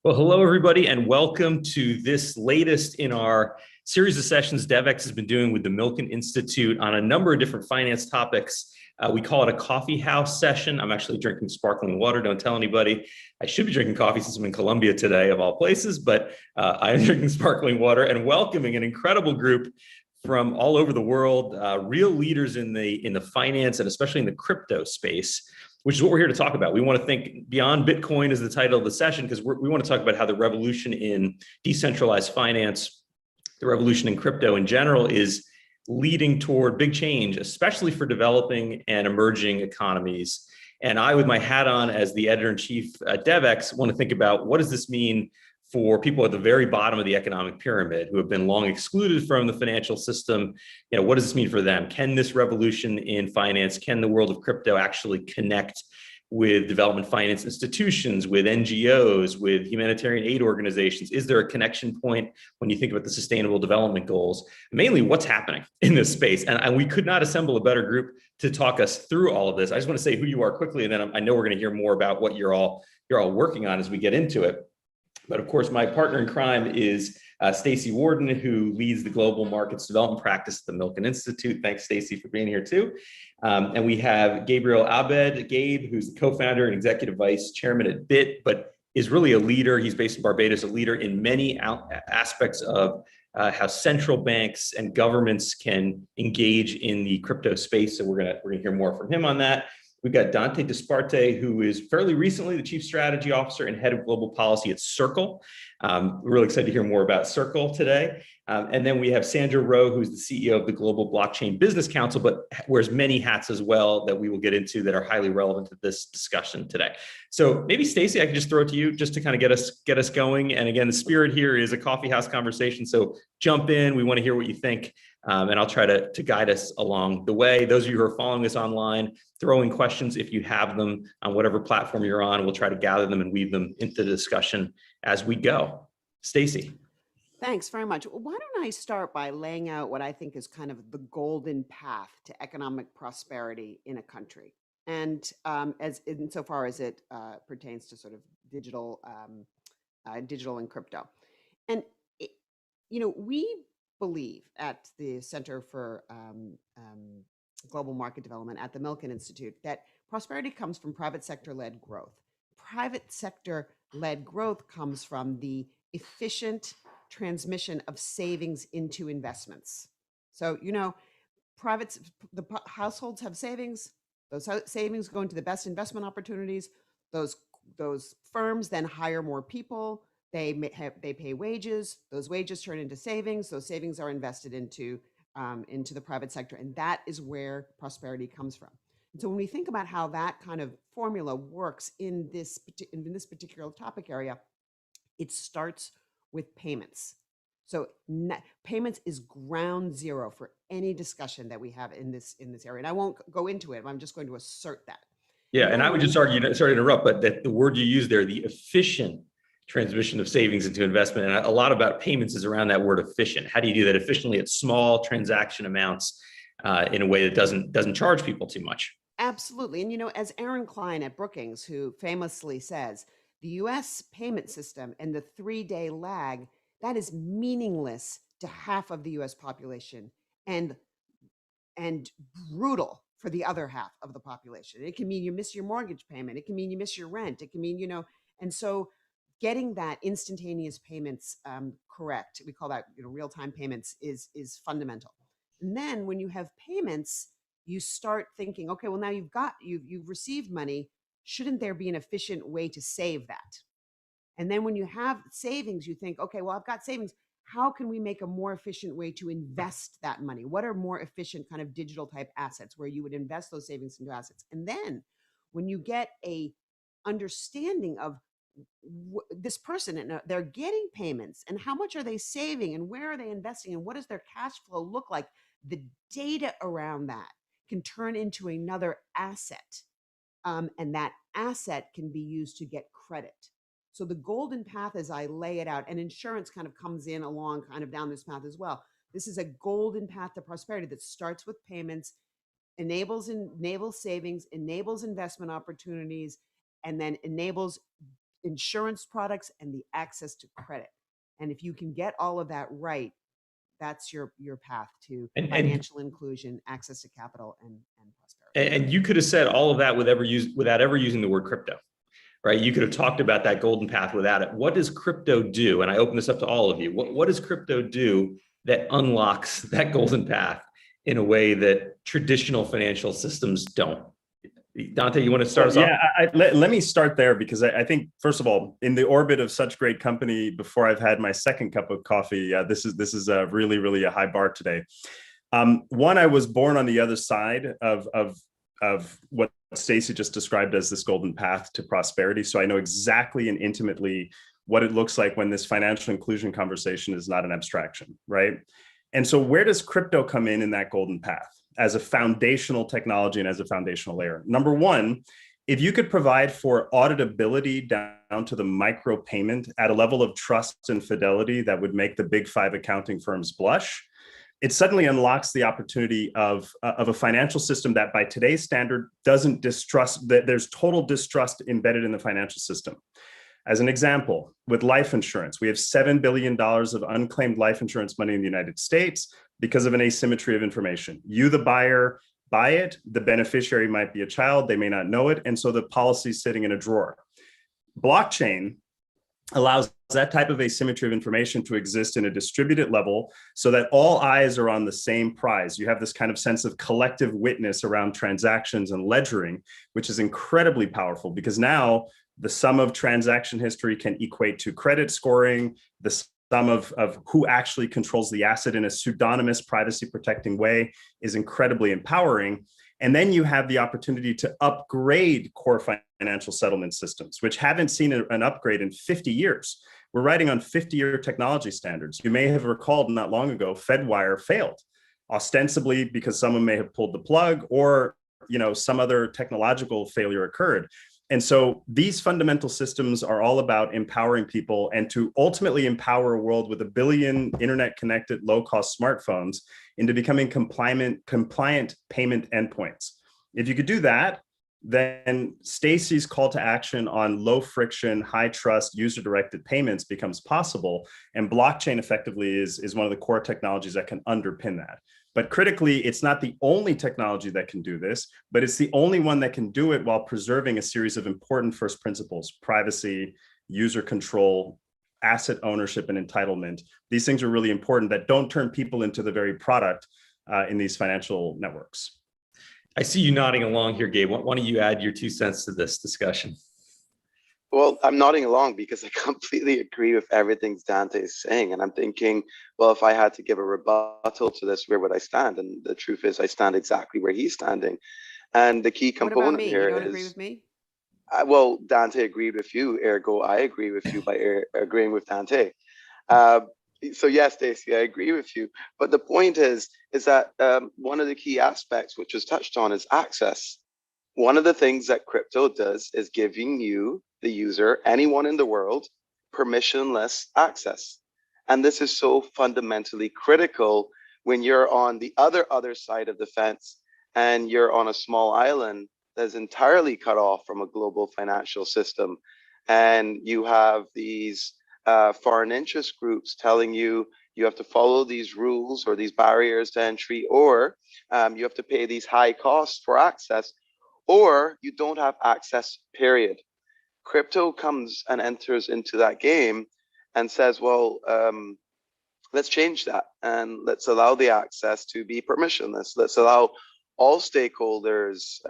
Well, hello, everybody, and welcome to this latest in our series of sessions Devex has been doing with the Milken Institute on a number of different finance topics. We call it a Coffeehouse session. I'm actually drinking sparkling water. Don't tell anybody. I should be drinking coffee since I'm in Colombia today, of all places, but I'm drinking sparkling water and welcoming an incredible group from all over the world, real leaders in the finance and especially in the crypto space, which is what we're here to talk about. We want to think beyond Bitcoin is the title of the session, because we want to talk about how the revolution in decentralized finance, the revolution in crypto in general, is leading toward big change, especially for developing and emerging economies. And I, with my hat on as the editor-in-chief at Devex, want to think about what does this mean for people at the very bottom of the economic pyramid who have been long excluded from the financial system. What does this mean for them? Can this revolution in finance, can the world of crypto actually connect with development finance institutions, with NGOs, with humanitarian aid organizations? Is there a connection point when you think about the sustainable development goals? Mainly, what's happening in this space? And we could not assemble a better group to talk us through all of this. I just want to say who you are quickly, and then I know we're going to hear more about what you're all working on as we get into it. But of course, my partner in crime is Staci Warden, who leads the global markets development practice at the Milken Institute. Thanks, Staci, for being here too. And we have Gabriel Abed, Gabe, who's the co-founder and executive vice chairman at Bitt, but is really a leader. He's based in Barbados, a leader in many aspects of how central banks and governments can engage in the crypto space. So we're gonna hear more from him on that. We've got Dante Disparte, who is fairly recently the chief strategy officer and head of global policy at Circle. We're really excited to hear more about Circle today. And then we have Sandra, who's the CEO of the Global Blockchain Business Council, but wears many hats as well that we will get into that are highly relevant to this discussion today. So maybe, Staci, I can just throw it to you just to kind of get us going. And again, the spirit here is a coffeehouse conversation. So jump in. We want to hear what you think. And I'll try to guide us along the way. Those of you who are following us online, throw in questions if you have them on whatever platform you're on. We'll try to gather them and weave them into the discussion as we go. Staci. Thanks very much. Why don't I start by laying out what I think is kind of the golden path to economic prosperity in a country, and as insofar as it pertains to sort of digital and crypto. And we believe at the Center for Global Market Development at the Milken Institute that prosperity comes from private sector-led growth. Private sector-led growth comes from the efficient transmission of savings into investments. So, the households have savings. Those savings go into the best investment opportunities. Those firms then hire more people. They pay wages. Those wages turn into savings. Those savings are invested into the private sector, and that is where prosperity comes from. And so, when we think about how that kind of formula works in this particular topic area, it starts with payments. So payments is ground zero for any discussion that we have in this area. And I won't go into it. I'm just going to assert that. Yeah, and I would just argue, sorry to interrupt, but that the word you use there, the efficient transmission of savings into investment, and a lot about payments is around that word efficient. How do you do that efficiently at small transaction amounts in a way that doesn't charge people too much? Absolutely. And as Aaron Klein at Brookings, who famously says, the US payment system and the 3-day lag, that is meaningless to half of the US population and brutal for the other half of the population. It can mean you miss your mortgage payment. It can mean you miss your rent. It can mean, and so getting that instantaneous payments correct, we call that real-time payments, is fundamental. And then when you have payments, you start thinking, okay, well, now you've received money. Shouldn't there be an efficient way to save that? And then when you have savings, you think, okay, well, I've got savings. How can we make a more efficient way to invest that money? What are more efficient kind of digital type assets where you would invest those savings into assets? And then when you get a understanding of this person and they're getting payments and how much are they saving and where are they investing and what does their cash flow look like, the data around that can turn into another asset. And that asset can be used to get credit. So the golden path, as I lay it out, and insurance kind of comes in along kind of down this path as well. This is a golden path to prosperity that starts with payments, enables savings, enables investment opportunities, and then enables insurance products, and the access to credit. And if you can get all of that right, that's your path to financial inclusion, access to capital, and prosperity. And you could have said all of that without ever using the word crypto, right? You could have talked about that golden path without it. What does crypto do? And I open this up to all of you. What does crypto do that unlocks that golden path in a way that traditional financial systems don't? Dante, you want to start us off? Yeah, let me start there, because I think, first of all, in the orbit of such great company, before I've had my second cup of coffee, this is really, really a high bar today. One, I was born on the other side of what Staci just described as this golden path to prosperity. So I know exactly and intimately what it looks like when this financial inclusion conversation is not an abstraction, right? And so where does crypto come in that golden path as a foundational technology and as a foundational layer? Number one, if you could provide for auditability down to the micro payment at a level of trust and fidelity that would make the big five accounting firms blush, it suddenly unlocks the opportunity of a financial system that by today's standard doesn't distrust, that there's total distrust embedded in the financial system. As an example, with life insurance, we have $7 billion of unclaimed life insurance money in the United States because of an asymmetry of information. You, the buyer, buy it, the beneficiary might be a child, they may not know it, and so the policy is sitting in a drawer. Blockchain allows that type of asymmetry of information to exist in a distributed level so that all eyes are on the same prize. You have this kind of sense of collective witness around transactions and ledgering, which is incredibly powerful, because now the sum of transaction history can equate to credit scoring, the sum of who actually controls the asset in a pseudonymous, privacy protecting way is incredibly empowering. And then you have the opportunity to upgrade core financial settlement systems, which haven't seen an upgrade in 50 years. We're riding on 50-year technology standards. You may have recalled not long ago, Fedwire failed, ostensibly because someone may have pulled the plug, or some other technological failure occurred. And so these fundamental systems are all about empowering people and to ultimately empower a world with 1 billion internet-connected, low-cost smartphones into becoming compliant payment endpoints. If you could do that, then Staci's call to action on low friction, high trust, user-directed payments becomes possible. And blockchain effectively is one of the core technologies that can underpin that. But critically, it's not the only technology that can do this, but it's the only one that can do it while preserving a series of important first principles: privacy, user control, asset ownership, and entitlement. These things are really important that don't turn people into the very product in these financial networks. I see you nodding along here, Gabe. Why don't you add your 2 cents to this discussion? Well, I'm nodding along because I completely agree with everything Dante is saying. And I'm thinking, well, if I had to give a rebuttal to this, where would I stand? And the truth is, I stand exactly where he's standing. And the key component here is— You don't agree with me? Well, Dante agreed with you, ergo I agree with you by agreeing with Dante. So yes, Staci, I agree with you. But the point is that one of the key aspects, which was touched on, is access. One of the things that crypto does is giving you, the user, anyone in the world, permissionless access. And this is so fundamentally critical when you're on the other side of the fence and you're on a small island that's entirely cut off from a global financial system. And you have these foreign interest groups telling you you have to follow these rules or these barriers to entry, or you have to pay these high costs for access, or you don't have access, period. Crypto comes and enters into that game and says, well, let's change that and let's allow the access to be permissionless. Let's allow all stakeholders,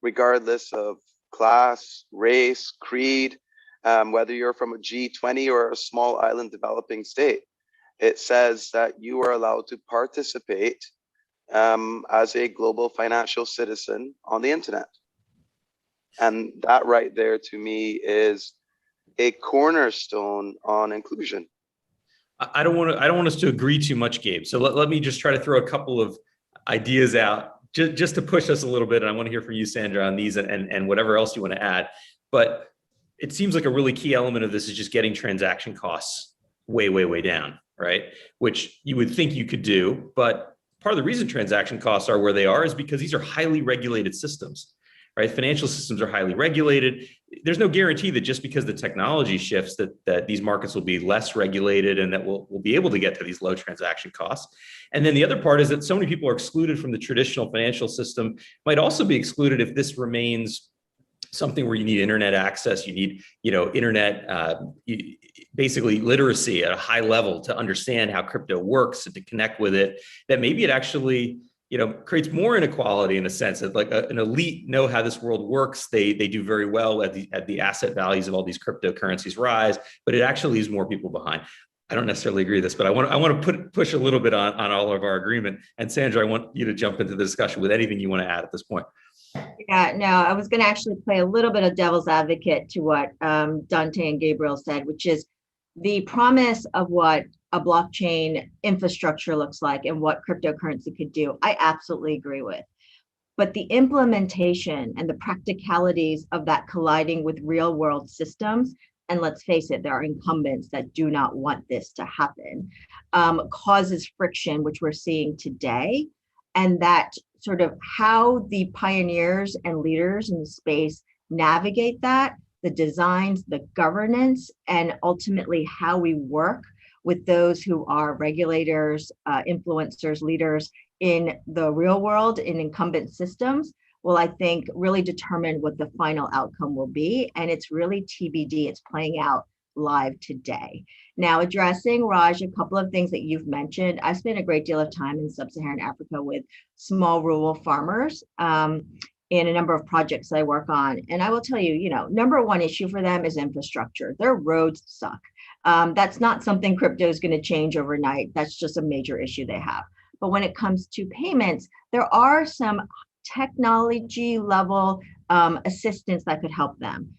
regardless of class, race, creed, whether you're from a G20 or a small island developing state. It says that you are allowed to participate as a global financial citizen on the internet. And that right there, to me, is a cornerstone on inclusion. I don't want us to agree too much, Gabe. So let me just try to throw a couple of ideas out just to push us a little bit. And I want to hear from you, Sandra, on these and whatever else you want to add. But it seems like a really key element of this is just getting transaction costs way, way, way down, right? Which you would think you could do. But part of the reason transaction costs are where they are is because these are highly regulated systems, right? Financial systems are highly regulated. There's no guarantee that just because the technology shifts that these markets will be less regulated and that we'll be able to get to these low transaction costs. And then the other part is that so many people are excluded from the traditional financial system, might also be excluded if this remains something where you need internet access, you need, internet, basically literacy at a high level to understand how crypto works and to connect with it, that maybe it actually, creates more inequality in a sense that like an elite know how this world works. They do very well at the asset values of all these cryptocurrencies rise, but it actually leaves more people behind. I don't necessarily agree with this, but I want to push a little bit on all of our agreement. And Sandra, I want you to jump into the discussion with anything you want to add at this point. Yeah, no, I was going to actually play a little bit of devil's advocate to what Dante and Gabriel said, which is the promise of what a blockchain infrastructure looks like and what cryptocurrency could do. I absolutely agree with. But the implementation and the practicalities of that colliding with real world systems, and let's face it, there are incumbents that do not want this to happen, causes friction, which we're seeing today. And that sort of how the pioneers and leaders in the space navigate that, the designs, the governance, and ultimately how we work with those who are regulators, influencers, leaders in the real world, in incumbent systems, will, I think, really determine what the final outcome will be. And it's really TBD, it's playing out live today. Now, addressing, Raj, a couple of things that you've mentioned. I spent a great deal of time in sub-Saharan Africa with small rural farmers in a number of projects I work on. And I will tell you, number one issue for them is infrastructure. Their roads suck. That's not something crypto is going to change overnight. That's just a major issue they have. But when it comes to payments, there are some technology level assistance that could help them.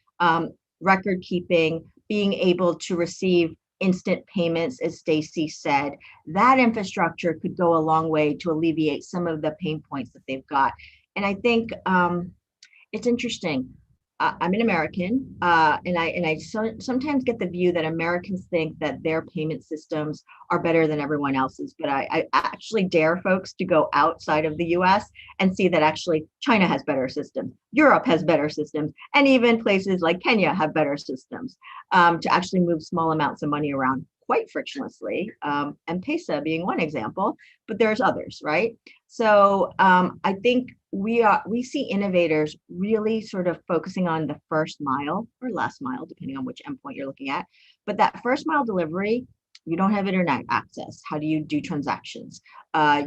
Record keeping, being able to receive instant payments, as Staci said, that infrastructure could go a long way to alleviate some of the pain points that they've got. And I think it's interesting. I'm an American, and I sometimes get the view that Americans think that their payment systems are better than everyone else's. But I actually dare folks to go outside of the US and see that actually China has better systems, Europe has better systems, and even places like Kenya have better systems to actually move small amounts of money around quite frictionlessly, and M-Pesa being one example, but there's others, right? So I think we see innovators really sort of focusing on the first mile or last mile, depending on which endpoint you're looking at. But that first mile delivery, you don't have internet access. How do you do transactions?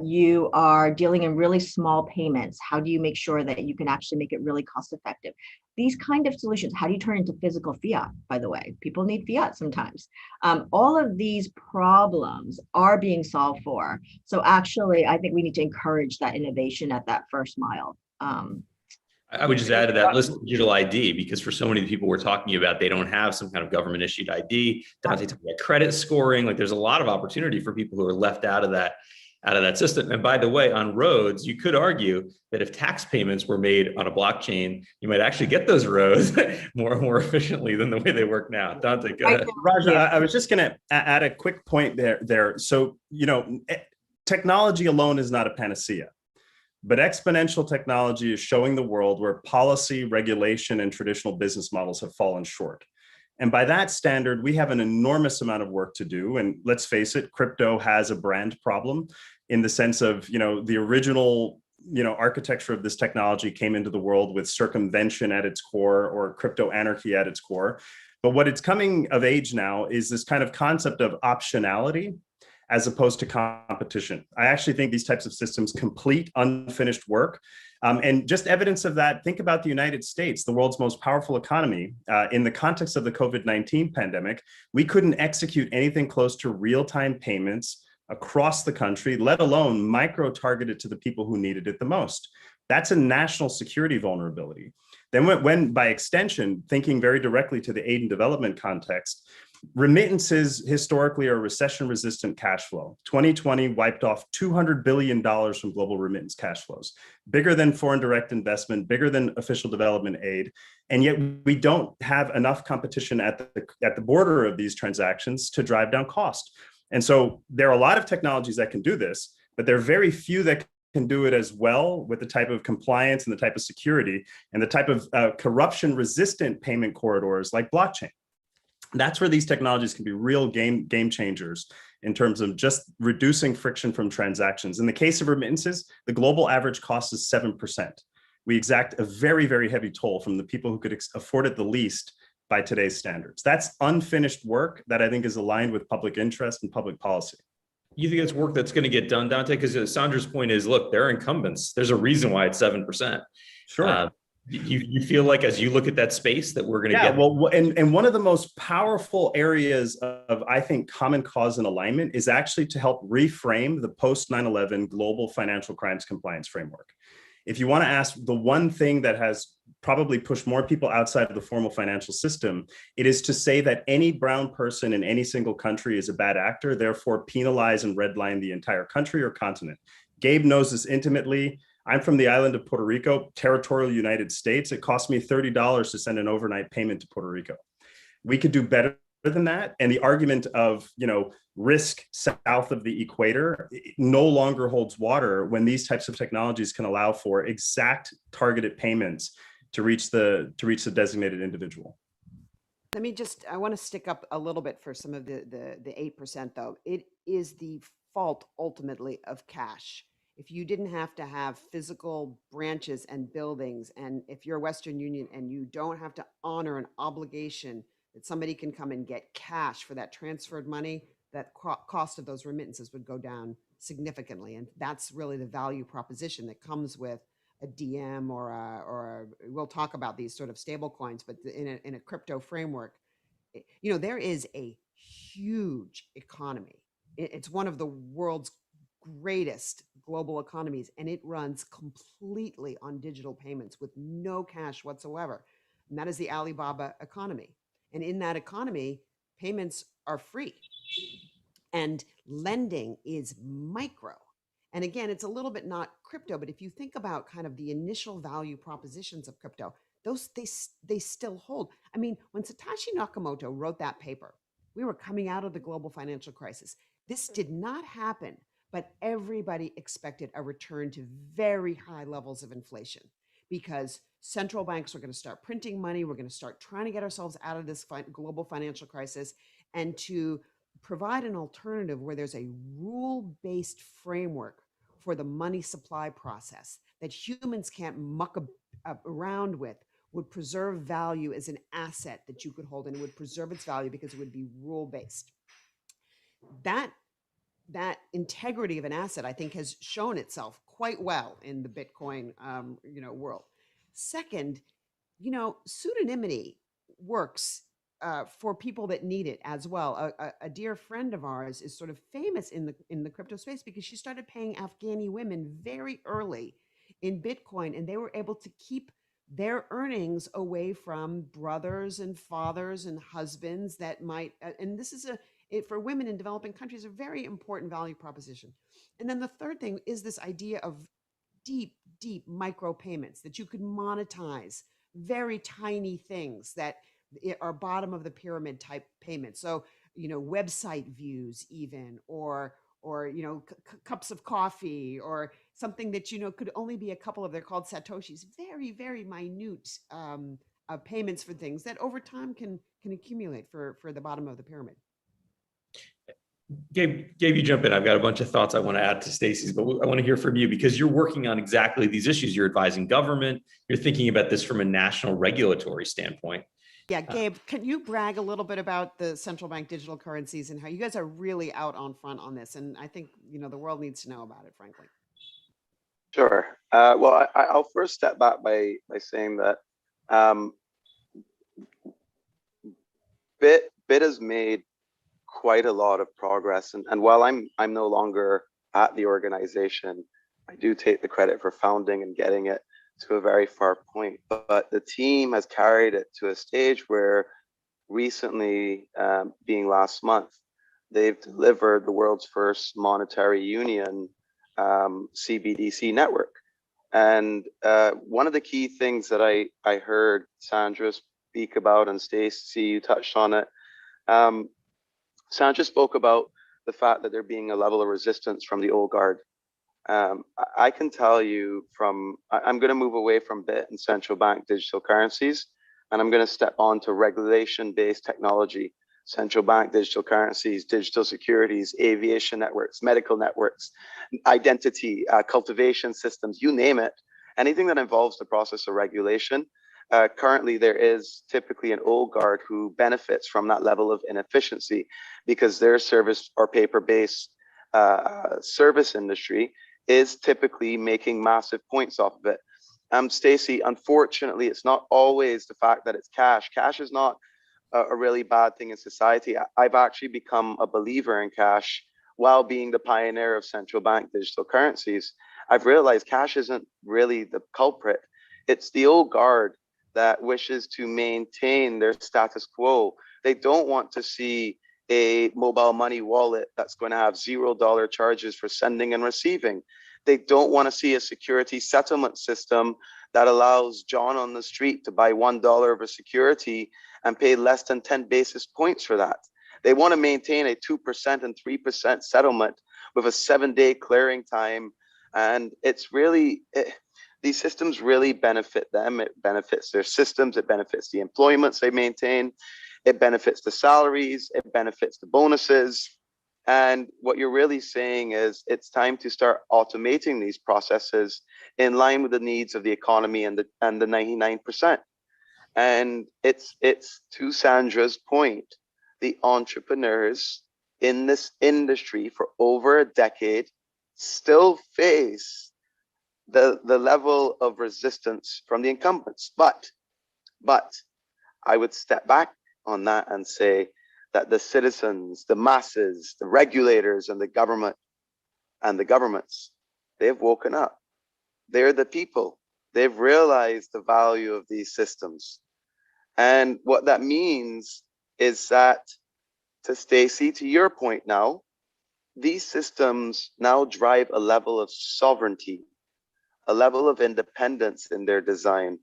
You are dealing in really small payments. How do you make sure that you can actually make it really cost effective? These kind of solutions, how do you turn into physical fiat, by the way? People need fiat sometimes. All of these problems are being solved for. So actually, I think we need to encourage that innovation at that first mile. I would just add to that list digital ID, because for so many people we're talking about, they don't have some kind of government issued ID. Dante talked about credit scoring. Like there's a lot of opportunity for people who are left out of that system. And by the way, on roads, you could argue that if tax payments were made on a blockchain, you might actually get those roads more efficiently than the way they work now. Dante, go ahead. Raja, I was just going to add a quick point there. So, technology alone is not a panacea. But exponential technology is showing the world where policy, regulation, and traditional business models have fallen short. And by that standard, we have an enormous amount of work to do. And let's face it, crypto has a brand problem in the sense of, the original, architecture of this technology came into the world with circumvention at its core or crypto anarchy at its core. But what it's coming of age now is this kind of concept of optionality as opposed to competition. I actually think these types of systems complete unfinished work. And just evidence of that, think about the United States, the world's most powerful economy. In the context of the COVID-19 pandemic, we couldn't execute anything close to real-time payments across the country, let alone micro-targeted to the people who needed it the most. That's a national security vulnerability. Then when by extension, thinking very directly to the aid and development context, remittances historically are recession-resistant cash flow. 2020 wiped off $200 billion from global remittance cash flows, bigger than foreign direct investment, bigger than official development aid. And yet we don't have enough competition at the border of these transactions to drive down cost. And so there are a lot of technologies that can do this, but there are very few that can do it as well with the type of compliance and the type of security and the type of corruption-resistant payment corridors like blockchain. That's where these technologies can be real game changers in terms of just reducing friction from transactions. In the case of remittances, the global average cost is 7%. We exact a very, very heavy toll from the people who could afford it the least by today's standards. That's unfinished work that I think is aligned with public interest and public policy. You think it's work that's going to get done, Dante? Because Sandra's point is, look, they're incumbents. There's a reason why it's 7%. Sure. You feel like as you look at that space that we're going to get. Well, and one of the most powerful areas of, I think, common cause and alignment is actually to help reframe the post 9/11 global financial crimes compliance framework. If you want to ask the one thing that has probably pushed more people outside of the formal financial system, it is to say that any brown person in any single country is a bad actor, therefore penalize and redline the entire country or continent. Gabe knows this intimately. I'm from the island of Puerto Rico, territorial United States. It cost me $30 to send an overnight payment to Puerto Rico. We could do better than that. And the argument of, risk south of the equator no longer holds water when these types of technologies can allow for exact targeted payments to reach the designated individual. I want to stick up a little bit for some of the 8% though. It is the fault ultimately of cash. If you didn't have to have physical branches and buildings, and if you're Western Union and you don't have to honor an obligation that somebody can come and get cash for that transferred money, that cost of those remittances would go down significantly. And that's really the value proposition that comes with a DM or we'll talk about these sort of stable coins, but in a crypto framework, there is a huge economy. It's one of the world's greatest global economies, and it runs completely on digital payments with no cash whatsoever. And that is the Alibaba economy. And in that economy, payments are free and lending is micro. And again, it's a little bit not crypto, but if you think about kind of the initial value propositions of crypto, those they still hold. I mean, when Satoshi Nakamoto wrote that paper, we were coming out of the global financial crisis. This did not happen, but everybody expected a return to very high levels of inflation because central banks were going to start printing money. We're going to start trying to get ourselves out of this global financial crisis and to provide an alternative where there's a rule-based framework for the money supply process that humans can't muck around with would preserve value as an asset that you could hold, and it would preserve its value because it would be rule-based. That integrity of an asset, I think, has shown itself quite well in the Bitcoin, world. Second, pseudonymity works for people that need it as well. A dear friend of ours is sort of famous in the crypto space because she started paying Afghani women very early in Bitcoin, and they were able to keep their earnings away from brothers and fathers and husbands that might. And this is for women in developing countries, a very important value proposition. And then the third thing is this idea of deep micro payments that you could monetize, very tiny things that are bottom of the pyramid type payments. So, website views even, or cups of coffee, or something that, could only be a couple of, they're called Satoshis, very, very minute payments for things that over time can accumulate for the bottom of the pyramid. Gabe, you jump in. I've got a bunch of thoughts I want to add to Staci's, but I want to hear from you because you're working on exactly these issues. You're advising government. You're thinking about this from a national regulatory standpoint. Yeah, Gabe, can you brag a little bit about the central bank digital currencies and how you guys are really out on front on this? And I think, the world needs to know about it, frankly. Sure. Well, I'll first step back by saying that Bitt has made quite a lot of progress, and while I'm no longer at the organization, I do take the credit for founding and getting it to a very far point. But the team has carried it to a stage where recently, being last month, they've delivered the world's first monetary union CBDC network. And one of the key things that I heard Sandra speak about, and Staci, you touched on it, Sandra spoke about the fact that there being a level of resistance from the old guard. I can tell you I'm going to move away from Bitt and central bank digital currencies, and I'm going to step on to regulation-based technology, central bank digital currencies, digital securities, aviation networks, medical networks, identity, cultivation systems, you name it, anything that involves the process of regulation. Currently, there is typically an old guard who benefits from that level of inefficiency because their service or paper-based service industry is typically making massive points off of it. Staci, unfortunately, it's not always the fact that it's cash. Cash is not a really bad thing in society. I've actually become a believer in cash while being the pioneer of central bank digital currencies. I've realized cash isn't really the culprit. It's the old guard that wishes to maintain their status quo. They don't want to see a mobile money wallet that's going to have $0 charges for sending and receiving. They don't want to see a security settlement system that allows John on the street to buy $1 of a security and pay less than 10 basis points for that. They want to maintain a 2% and 3% settlement with a 7-day clearing time. And it's really, these systems really benefit them. It benefits their systems. It benefits the employments they maintain. It benefits the salaries. It benefits the bonuses. And what you're really saying is it's time to start automating these processes in line with the needs of the economy and the 99%. And it's to Sandra's point, the entrepreneurs in this industry for over a decade still face the level of resistance from the incumbents. But I would step back on that and say that the citizens, the masses, the regulators, and the government and the governments, they've woken up. They're the people. They've realized the value of these systems. And what that means is that, to Staci, to your point now, these systems now drive a level of sovereignty, a level of independence in their design.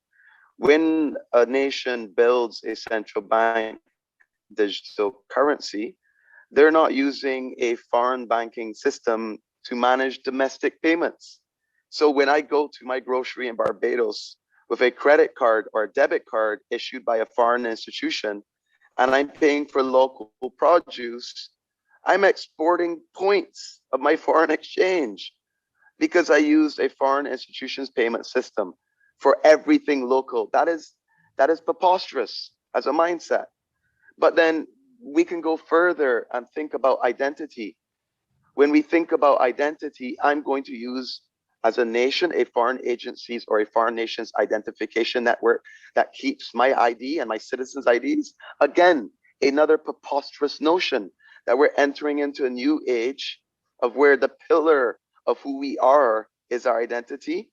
When a nation builds a central bank digital currency, they're not using a foreign banking system to manage domestic payments. So when I go to my grocery in Barbados with a credit card or a debit card issued by a foreign institution, and I'm paying for local produce, I'm exporting points of my foreign exchange because I used a foreign institution's payment system for everything local. That is preposterous as a mindset. But then we can go further and think about identity. When we think about identity, I'm going to use, as a nation, a foreign agency's or a foreign nation's identification network that keeps my ID and my citizens' IDs. Again, another preposterous notion that we're entering into a new age of where the pillar of who we are is our identity.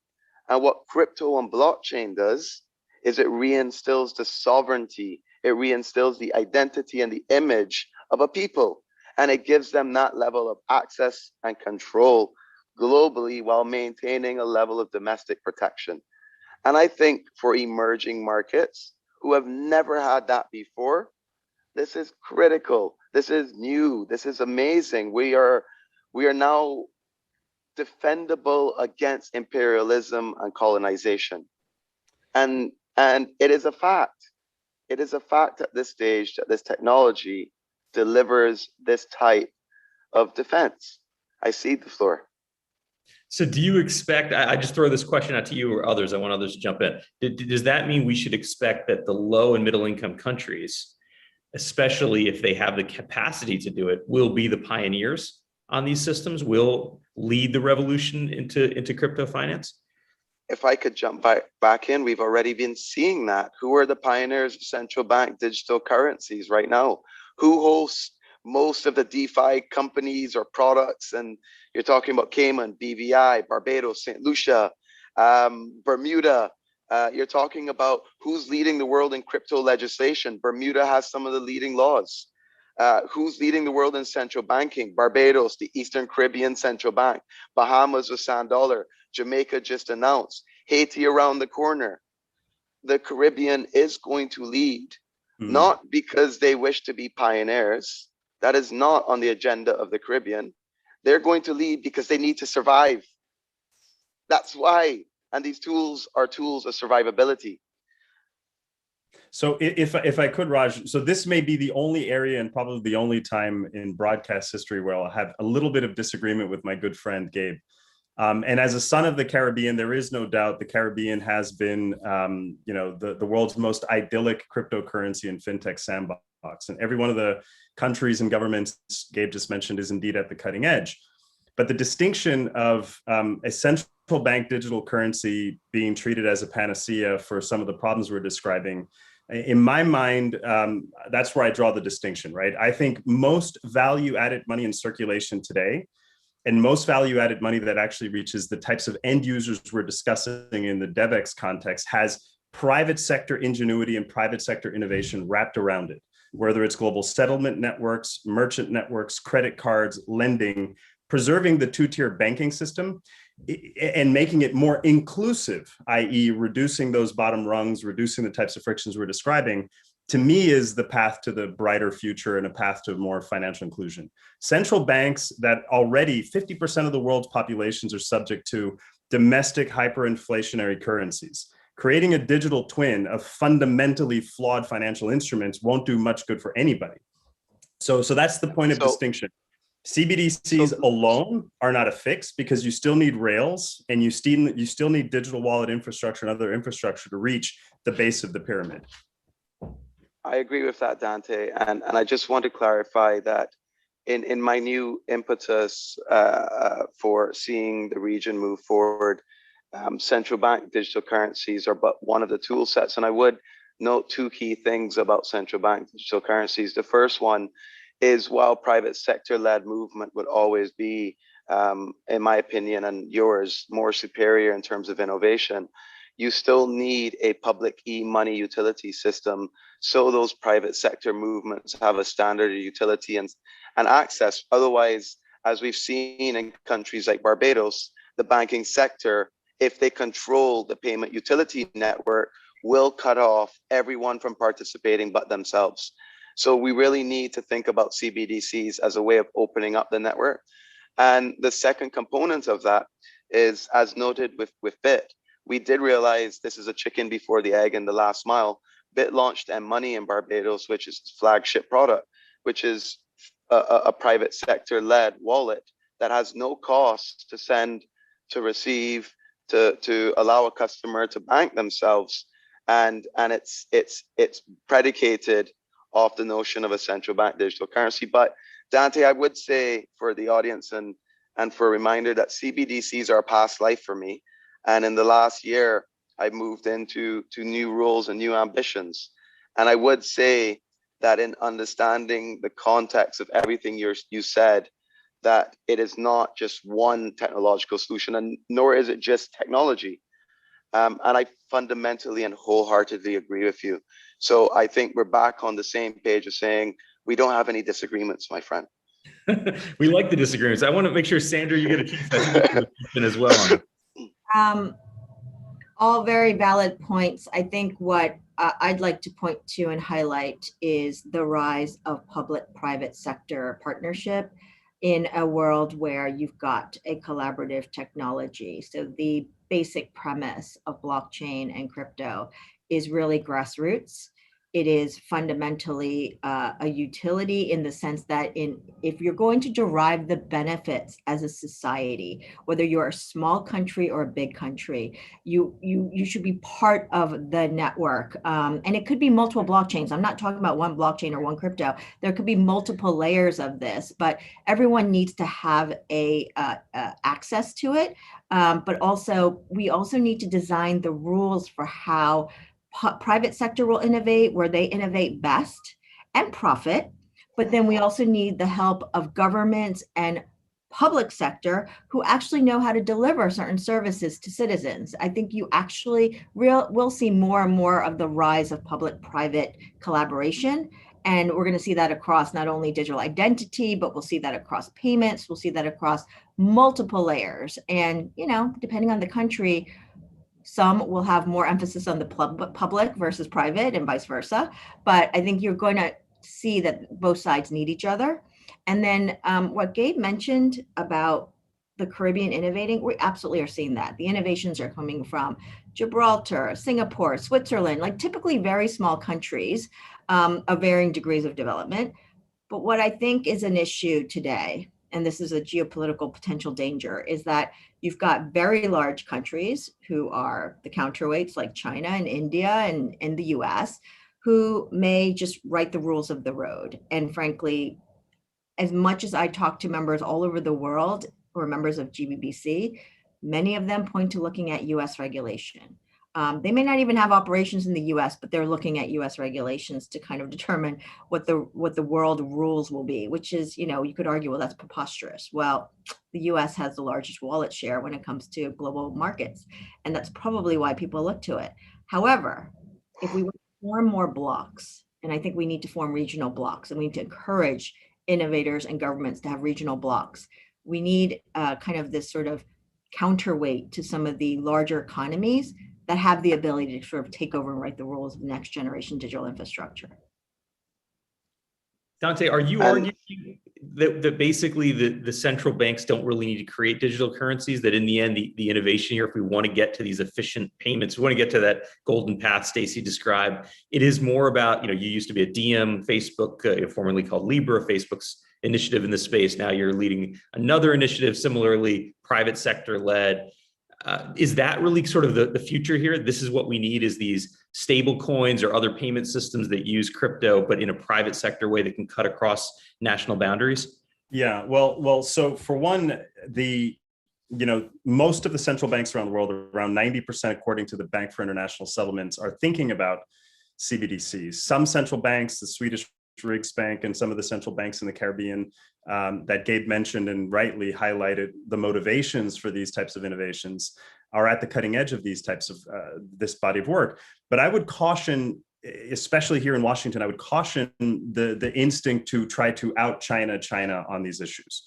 And what crypto and blockchain does is it reinstills the sovereignty. It reinstills the identity and the image of a people. And it gives them that level of access and control globally while maintaining a level of domestic protection. And I think for emerging markets who have never had that before, this is critical. This is new. This is amazing. We are now defendable against imperialism and colonization. And it is a fact. It is a fact at this stage that this technology delivers this type of defense. I cede the floor. So do you expect, I just throw this question out to you or others, I want others to jump in. Does that mean we should expect that the low and middle income countries, especially if they have the capacity to do it, will be the pioneers on these systems, will lead the revolution into crypto finance? If I could jump back in, we've already been seeing that. Who are the pioneers of central bank digital currencies right now? Who hosts most of the DeFi companies or products? And you're talking about Cayman, BVI, Barbados, St. Lucia, Bermuda. You're talking about who's leading the world in crypto legislation. Bermuda has some of the leading laws. Who's leading the world in central banking? Barbados, the Eastern Caribbean Central Bank, Bahamas with Sand Dollar, Jamaica just announced, Haiti around the corner. The Caribbean is going to lead, not because they wish to be pioneers. That is not on the agenda of the Caribbean. They're going to lead because they need to survive. That's why. And these tools are tools of survivability. So if I could, Raj, so this may be the only area and probably the only time in broadcast history where I'll have a little bit of disagreement with my good friend, Gabe. And as a son of the Caribbean, there is no doubt the Caribbean has been, the world's most idyllic cryptocurrency and fintech sandbox. And every one of the countries and governments Gabe just mentioned is indeed at the cutting edge. But the distinction of a central bank digital currency being treated as a panacea for some of the problems we're describing, in my mind, that's where I draw the distinction, right? I think most value-added money in circulation today, and most value-added money that actually reaches the types of end users we're discussing in the Devex context, has private sector ingenuity and private sector innovation wrapped around it, whether it's global settlement networks, merchant networks, credit cards, lending, preserving the two-tier banking system and making it more inclusive, i.e. reducing those bottom rungs, reducing the types of frictions we're describing, to me is the path to the brighter future and a path to more financial inclusion. Central banks that already 50% of the world's populations are subject to domestic hyperinflationary currencies. Creating a digital twin of fundamentally flawed financial instruments won't do much good for anybody. So that's the point of distinction. CBDCs alone are not a fix because you still need rails and you still need digital wallet infrastructure and other infrastructure to reach the base of the pyramid. I agree with that, Dante. And I just want to clarify that in my new impetus for seeing the region move forward, central bank digital currencies are but one of the tool sets. And I would note two key things about central bank digital currencies. The first one is, while private sector-led movement would always be, in my opinion and yours, more superior in terms of innovation, you still need a public e-money utility system so those private sector movements have a standard of utility and access. Otherwise, as we've seen in countries like Barbados, the banking sector, if they control the payment utility network, will cut off everyone from participating but themselves. So we really need to think about CBDCs as a way of opening up the network. And the second component of that is, as noted with Bitt, we did realize this is a chicken before the egg in the last mile. Bitt launched M-Money in Barbados, which is its flagship product, which is a private sector-led wallet that has no cost to send, to receive, to allow a customer to bank themselves. And it's predicated off the notion of a central bank digital currency. But Dante, I would say for the audience and for a reminder that CBDCs are a past life for me. And in the last year, I've moved into new roles and new ambitions. And I would say that in understanding the context of everything you said, that it is not just one technological solution, and nor is it just technology. And I fundamentally and wholeheartedly agree with you. So I think we're back on the same page of saying we don't have any disagreements, my friend. We like the disagreements. I want to make sure, Sandra, you get a chance as well on it. All very valid points. I think what I'd like to point to and highlight is the rise of public-private sector partnership in a world where you've got a collaborative technology. So the basic premise of blockchain and crypto is really grassroots. It is fundamentally a utility in the sense that if you're going to derive the benefits as a society, whether you're a small country or a big country, you should be part of the network. And it could be multiple blockchains. I'm not talking about one blockchain or one crypto. There could be multiple layers of this, but everyone needs to have access to it. But also, we also need to design the rules for how private sector will innovate where they innovate best and profit, but then we also need the help of governments and public sector who actually know how to deliver certain services to citizens. I think you actually will see more and more of the rise of public-private collaboration. And we're going to see that across not only digital identity, but we'll see that across payments. We'll see that across multiple layers. And, depending on the country, some will have more emphasis on the public versus private and vice versa. But I think you're going to see that both sides need each other. And then what Gabe mentioned about the Caribbean innovating, we absolutely are seeing that. The innovations are coming from Gibraltar, Singapore, Switzerland, like typically very small countries of varying degrees of development. But what I think is an issue today, and this is a geopolitical potential danger, is that you've got very large countries who are the counterweights like China and India and the US, who may just write the rules of the road. And frankly, as much as I talk to members all over the world who are members of GBBC, many of them point to looking at US regulation. They may not even have operations in the US, but they're looking at US regulations to kind of determine what the world rules will be, which is, you could argue, well, that's preposterous. Well, the US has the largest wallet share when it comes to global markets, and that's probably why people look to it. However, if we form more blocks, and I think we need to form regional blocks, and we need to encourage innovators and governments to have regional blocks. We need kind of this sort of counterweight to some of the larger economies that have the ability to sort of take over and write the rules of next generation digital infrastructure. Dante, are you arguing that basically the central banks don't really need to create digital currencies, that in the end, the innovation here, if we want to get to these efficient payments, we want to get to that golden path Staci described, it is more about, you used to be a DM, Facebook, formerly called Libra, Facebook's initiative in the space. Now you're leading another initiative, similarly private sector led. Is that really sort of the future here? This is what we need, is these stable coins or other payment systems that use crypto, but in a private sector way that can cut across national boundaries? Yeah, well, so for one, most of the central banks around the world, around 90%, according to the Bank for International Settlements, are thinking about CBDCs. Some central banks, the Swedish Riksbank and some of the central banks in the Caribbean that Gabe mentioned and rightly highlighted the motivations for these types of innovations, are at the cutting edge of these types of this body of work. But I would caution, especially here in Washington, I would caution the instinct to try to out China on these issues.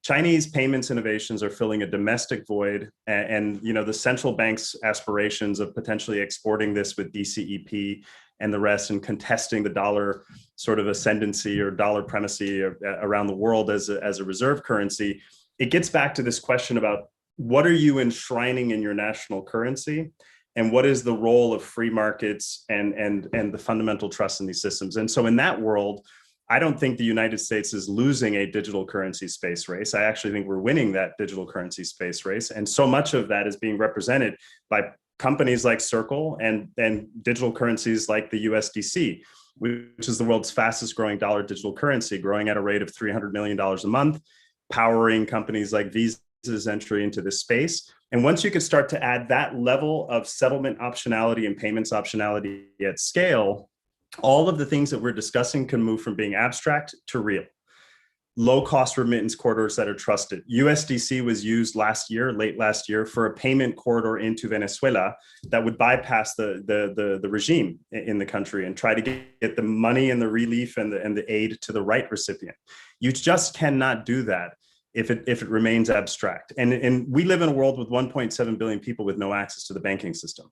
Chinese payments innovations are filling a domestic void, and the central bank's aspirations of potentially exporting this with DCEP and the rest, and contesting the dollar sort of ascendancy or dollar primacy around the world as a reserve currency. It gets back to this question about what are you enshrining in your national currency, and what is the role of free markets and the fundamental trust in these systems. And so in that world, I don't think the United States is losing a digital currency space race. I actually think we're winning that digital currency space race. And so much of that is being represented by companies like Circle and digital currencies like the USDC, which is the world's fastest growing dollar digital currency, growing at a rate of $300 million a month, powering companies like Visa's entry into this space. And once you can start to add that level of settlement optionality and payments optionality at scale, all of the things that we're discussing can move from being abstract to real. Low-cost remittance corridors that are trusted. USDC was used late last year, for a payment corridor into Venezuela that would bypass the regime in the country and try to get the money and the relief and the aid to the right recipient. You just cannot do that if it remains abstract. And we live in a world with 1.7 billion people with no access to the banking system.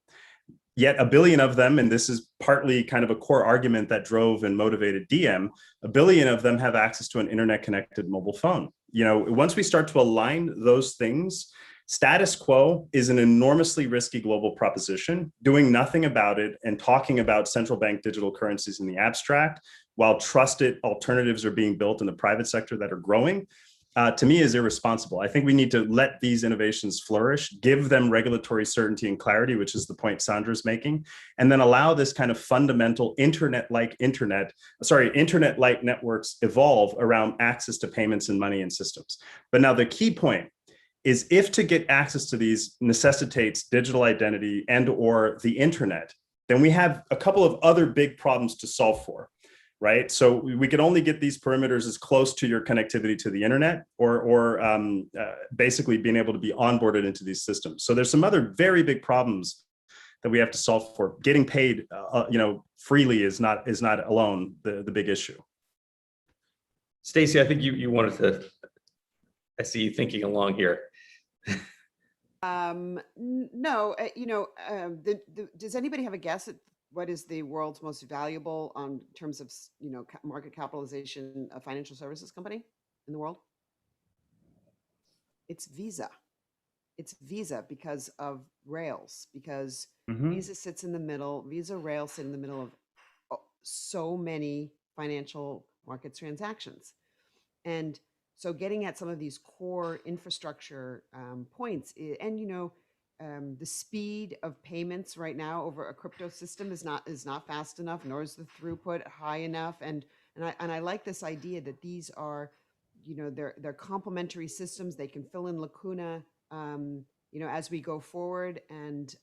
Yet 1 billion of them, and this is partly kind of a core argument that drove and motivated DM, 1 billion of them have access to an internet-connected mobile phone. Once we start to align those things, status quo is an enormously risky global proposition. Doing nothing about it and talking about central bank digital currencies in the abstract, while trusted alternatives are being built in the private sector that are growing, to me is irresponsible. I think we need to let these innovations flourish, give them regulatory certainty and clarity, which is the point Sandra's making, and then allow this kind of fundamental internet-like networks evolve around access to payments and money and systems. But now the key point is, if to get access to these necessitates digital identity and or the internet, then we have a couple of other big problems to solve for. Right, so we could only get these perimeters as close to your connectivity to the internet, or basically being able to be onboarded into these systems. So there's some other very big problems that we have to solve for. Getting paid, freely is not alone the big issue. Staci, I think you wanted to. I see you thinking along here. No, does anybody have a guess at what is the world's most valuable in terms of, market capitalization, a financial services company in the world? It's Visa. It's Visa because of rails, because Mhm. Visa sits in the middle, Visa rails sit in the middle of so many financial markets transactions. And so getting at some of these core infrastructure points, and the speed of payments right now over a crypto system is not fast enough, nor is the throughput high enough. And I like this idea that these are, they're complementary systems. They can fill in lacuna, as we go forward, and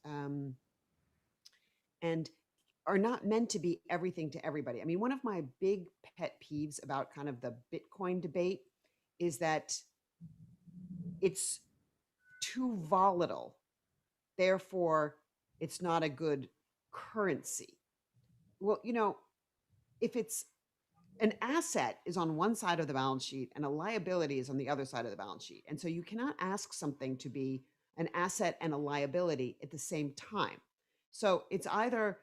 are not meant to be everything to everybody. I mean, one of my big pet peeves about kind of the Bitcoin debate is that it's too volatile. Therefore, it's not a good currency. Well, if it's an asset is on one side of the balance sheet and a liability is on the other side of the balance sheet. And so you cannot ask something to be an asset and a liability at the same time. So it's either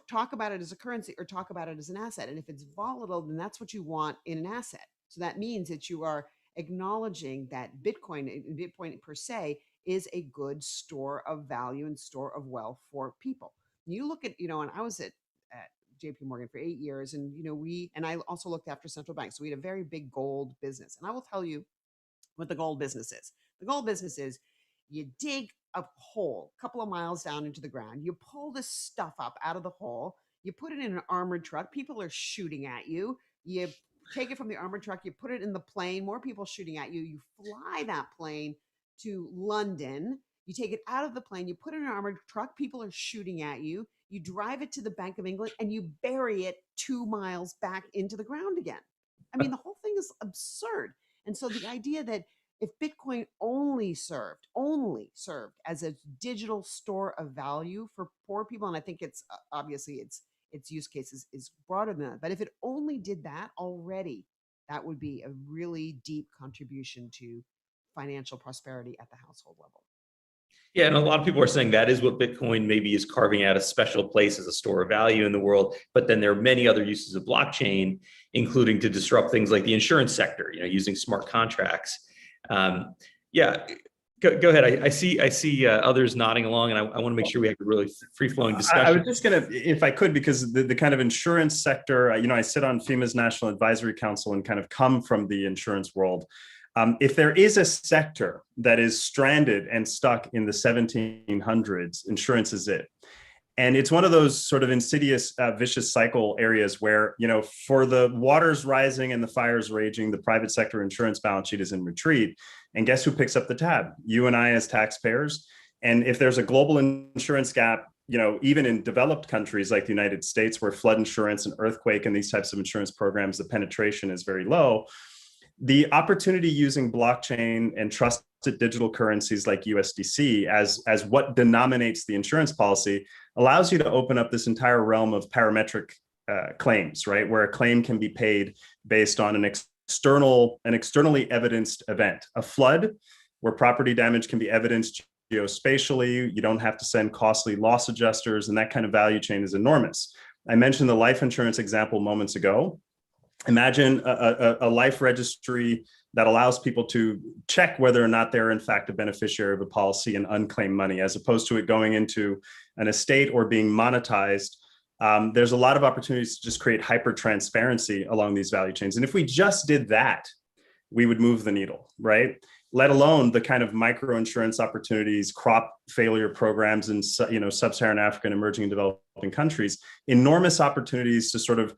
talk about it as a currency or talk about it as an asset. And if it's volatile, then that's what you want in an asset. So that means that you are acknowledging that Bitcoin per se, is a good store of value and store of wealth for people. You look at, and I was at JP Morgan for 8 years, and I also looked after central banks. So we had a very big gold business. And I will tell you what the gold business is. The gold business is you dig a hole a couple of miles down into the ground, you pull this stuff up out of the hole, you put it in an armored truck, people are shooting at you, you take it from the armored truck, you put it in the plane, more people shooting at you, you fly that plane to London, you take it out of the plane, you put it in an armored truck, people are shooting at you, you drive it to the Bank of England, and you bury it 2 miles back into the ground again. I mean, the whole thing is absurd. And so the idea that if Bitcoin only served as a digital store of value for poor people, and I think it's obviously its use cases is broader than that, but if it only did that already, that would be a really deep contribution to financial prosperity at the household level. Yeah, and a lot of people are saying that is what Bitcoin maybe is carving out a special place as a store of value in the world. But then there are many other uses of blockchain, including to disrupt things like the insurance sector, using smart contracts. Yeah, go ahead. I see others nodding along, and I want to make sure we have a really free-flowing discussion. I was just going to, if I could, because the kind of insurance sector, I sit on FEMA's National Advisory Council and kind of come from the insurance world. If there is a sector that is stranded and stuck in the 1700s, insurance is it. And it's one of those sort of insidious, vicious cycle areas where, for the waters rising and the fires raging, the private sector insurance balance sheet is in retreat. And guess who picks up the tab? You and I as taxpayers. And if there's a global insurance gap, even in developed countries like the United States, where flood insurance and earthquake and these types of insurance programs, the penetration is very low. The opportunity using blockchain and trusted digital currencies like USDC as what denominates the insurance policy allows you to open up this entire realm of parametric claims, right? Where a claim can be paid based on an externally evidenced event. A flood, where property damage can be evidenced geospatially, you don't have to send costly loss adjusters, and that kind of value chain is enormous. I mentioned the life insurance example moments ago. Imagine a life registry that allows people to check whether or not they're in fact a beneficiary of a policy and unclaimed money, as opposed to it going into an estate or being monetized. There's a lot of opportunities to just create hyper transparency along these value chains. And if we just did that, we would move the needle, right? Let alone the kind of micro insurance opportunities, crop failure programs in sub-Saharan Africa and emerging and developing countries, enormous opportunities to sort of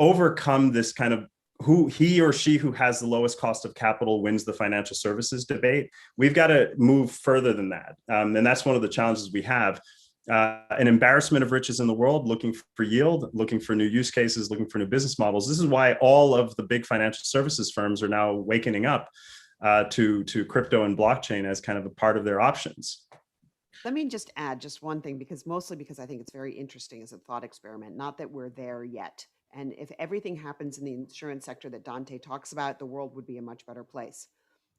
overcome this kind of who he or she who has the lowest cost of capital wins the financial services debate. We've got to move further than that. And that's one of the challenges we have. An embarrassment of riches in the world, looking for yield, looking for new use cases, looking for new business models. This is why all of the big financial services firms are now waking up to crypto and blockchain as kind of a part of their options. Let me just add just one thing, because I think it's very interesting as a thought experiment, not that we're there yet. And if everything happens in the insurance sector that Dante talks about, the world would be a much better place.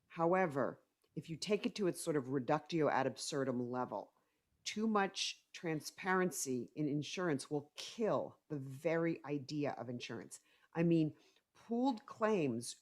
However, if you take it to its sort of reductio ad absurdum level, too much transparency in insurance will kill the very idea of insurance. I mean, pooled claims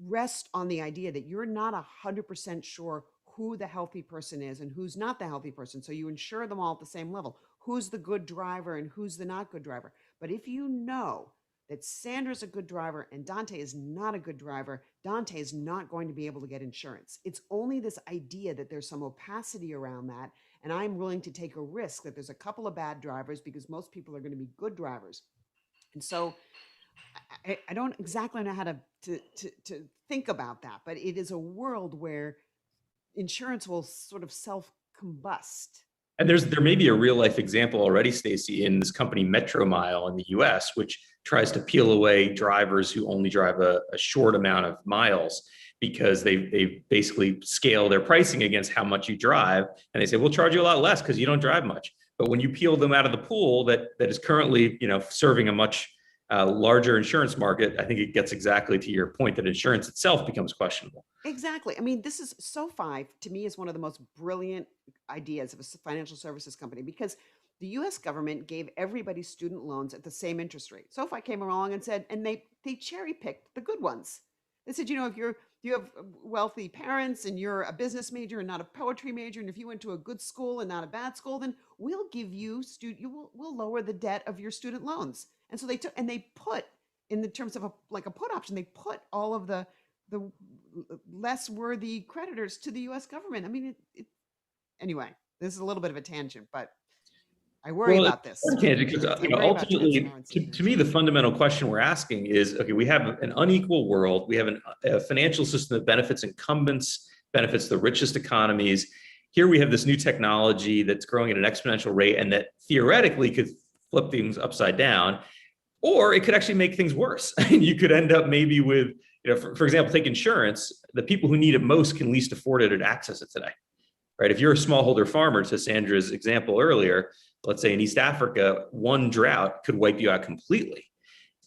rest on the idea that you're not 100% sure who the healthy person is and who's not the healthy person. So you insure them all at the same level. Who's the good driver and who's the not good driver. But if you know that Sandra's a good driver and Dante is not a good driver, Dante is not going to be able to get insurance. It's only this idea that there's some opacity around that. And I'm willing to take a risk that there's a couple of bad drivers because most people are going to be good drivers. And so I don't exactly know how to think about that, but it is a world where insurance will sort of self-combust. And there may be a real life example already, Staci, in this company Metromile in the US, which tries to peel away drivers who only drive a short amount of miles because they basically scale their pricing against how much you drive. And they say, we'll charge you a lot less because you don't drive much. But when you peel them out of the pool that is currently, serving a much larger insurance market, I think it gets exactly to your point that insurance itself becomes questionable. Exactly. I mean, this is SoFi to me is one of the most brilliant ideas of a financial services company because the US government gave everybody student loans at the same interest rate. SoFi came along and said, and they cherry picked the good ones. They said, if you have wealthy parents and you're a business major and not a poetry major, and if you went to a good school and not a bad school, then we'll give you we'll lower the debt of your student loans. And so they put in the terms of a put option, they put all of the less worthy creditors to the US government. I mean, anyway, this is a little bit of a tangent, but I worry about this. Because ultimately, to me, the fundamental question we're asking is, okay, we have an unequal world. We have a financial system that benefits incumbents, benefits the richest economies. Here we have this new technology that's growing at an exponential rate and that theoretically could flip things upside down, or it could actually make things worse. And you could end up maybe with, for example, take insurance. The people who need it most can least afford it and access it today, right? If you're a smallholder farmer, to Sandra's example earlier, let's say in East Africa, one drought could wipe you out completely.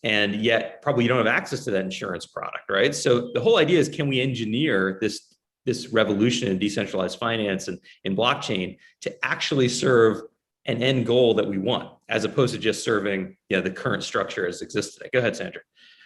And yet probably you don't have access to that insurance product, right? So the whole idea is, can we engineer this revolution in decentralized finance and in blockchain to actually serve an end goal that we want, as opposed to just serving the current structure as exists today? Go ahead, Sandra.